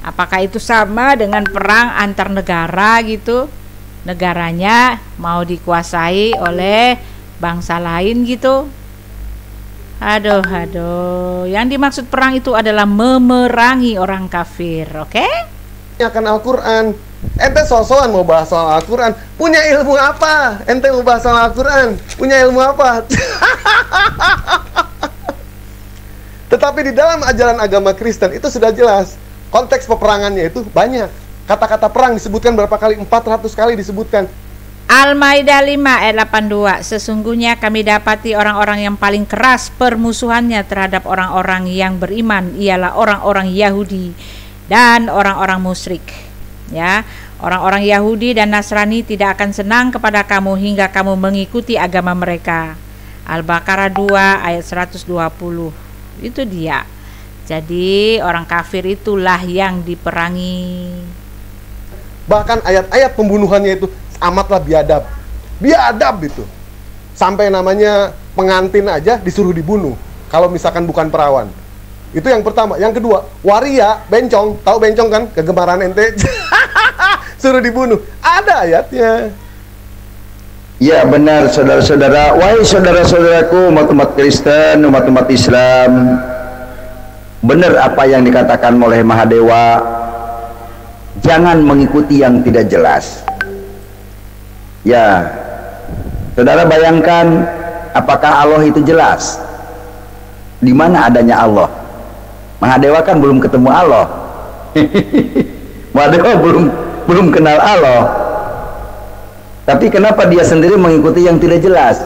[SPEAKER 1] Apakah itu sama dengan perang antar negara gitu? Negaranya mau dikuasai oleh bangsa lain gitu? Aduh, yang dimaksud perang itu adalah memerangi orang kafir, oke?
[SPEAKER 2] Akan Al-Quran. Ente sosokan mau bahas soal Al-Quran. Punya ilmu apa? Ente mau bahas soal Al-Quran. Punya ilmu apa? Tetapi di dalam ajaran agama Kristen itu sudah jelas. Konteks peperangannya itu banyak. Kata-kata perang disebutkan berapa kali? 400 kali disebutkan.
[SPEAKER 1] Al-Maidah 5 ayat 82. Sesungguhnya kami dapati orang-orang yang paling keras permusuhannya terhadap orang-orang yang beriman ialah orang-orang Yahudi dan orang-orang musyrik. Ya, orang-orang Yahudi dan Nasrani tidak akan senang kepada kamu hingga kamu mengikuti agama mereka. Al-Baqarah 2 ayat 120. Itu dia. Jadi orang kafir itulah yang diperangi.
[SPEAKER 2] Bahkan ayat-ayat pembunuhannya itu amatlah biadab itu. Sampai namanya pengantin aja disuruh dibunuh kalau misalkan bukan perawan. Itu yang pertama. Yang kedua, waria, bencong. Tahu bencong kan? Kegemaran ente. Suruh dibunuh. Ada ayatnya.
[SPEAKER 3] Ya benar, saudara-saudara. Wahai saudara-saudaraku, umat-umat Kristen, umat-umat Islam, benar apa yang dikatakan oleh Mahadewa. Jangan mengikuti yang tidak jelas. Ya, saudara bayangkan, apakah Allah itu jelas? Di mana adanya Allah? Mahadewa kan belum ketemu Allah. Mahadewa belum kenal Allah. Tapi kenapa dia sendiri mengikuti yang tidak jelas?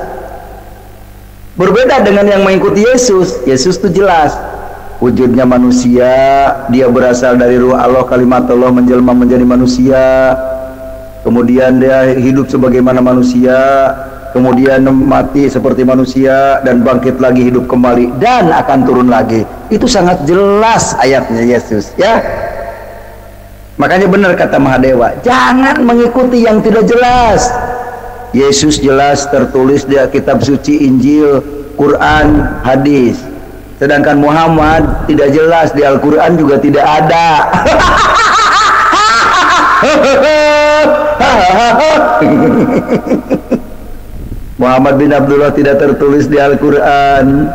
[SPEAKER 3] Berbeda dengan yang mengikuti Yesus. Yesus itu jelas. Wujudnya manusia, dia berasal dari ruh Allah, kalimat Allah menjelma menjadi manusia. Kemudian dia hidup sebagaimana manusia, kemudian mati seperti manusia dan bangkit lagi hidup kembali dan akan turun lagi. Itu sangat jelas ayatnya Yesus, ya. Makanya benar kata Mahadewa, jangan mengikuti yang tidak jelas. Yesus jelas tertulis di kitab suci, Injil, Quran, hadis. Sedangkan Muhammad tidak jelas, di Al-Quran juga tidak ada. Muhammad bin Abdullah tidak tertulis di Al-Quran,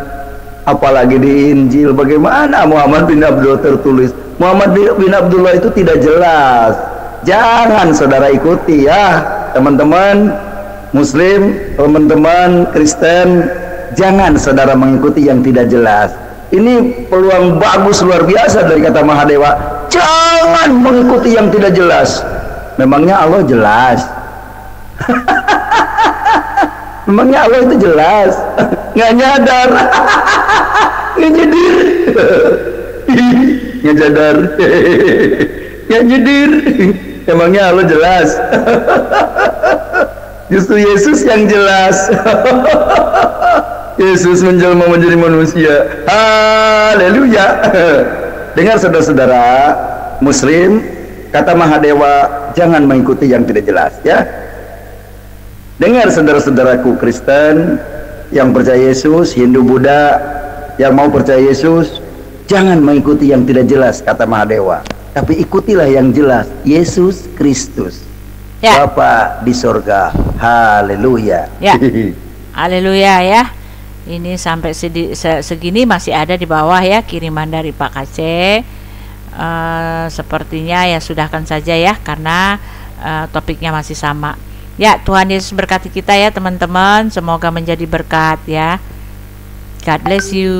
[SPEAKER 3] apalagi di Injil. Bagaimana Muhammad bin Abdullah tertulis? Muhammad bin Abdullah itu tidak jelas. Jangan saudara ikuti ya teman-teman Muslim, teman-teman Kristen. Jangan saudara mengikuti yang tidak jelas. Ini peluang bagus luar biasa dari kata Mahadewa. Jangan mengikuti yang tidak jelas. Memangnya Allah jelas? Memangnya Allah itu jelas? Nggak nyadar. Nggak nyedir. Nggak sadar. Nggak nyedir. Memangnya Allah jelas? Justru Yesus yang jelas. Yesus menjelma menjadi manusia. Haleluya. Dengar saudara-saudara Muslim, kata Mahadewa, jangan mengikuti yang tidak jelas, ya. Dengar saudara-saudaraku Kristen yang percaya Yesus, Hindu, Buddha yang mau percaya Yesus, jangan mengikuti yang tidak jelas, kata Mahadewa, tapi ikutilah yang jelas, Yesus Kristus, ya. Bapa di sorga. Haleluya.
[SPEAKER 1] Ya. Haleluya ya. Ini sampai segini masih ada di bawah ya kiriman dari Pak Kacé. Sepertinya ya sudahkan saja ya, karena topiknya masih sama. Ya, Tuhan Yesus berkati kita ya teman-teman. Semoga menjadi berkat ya. God bless you.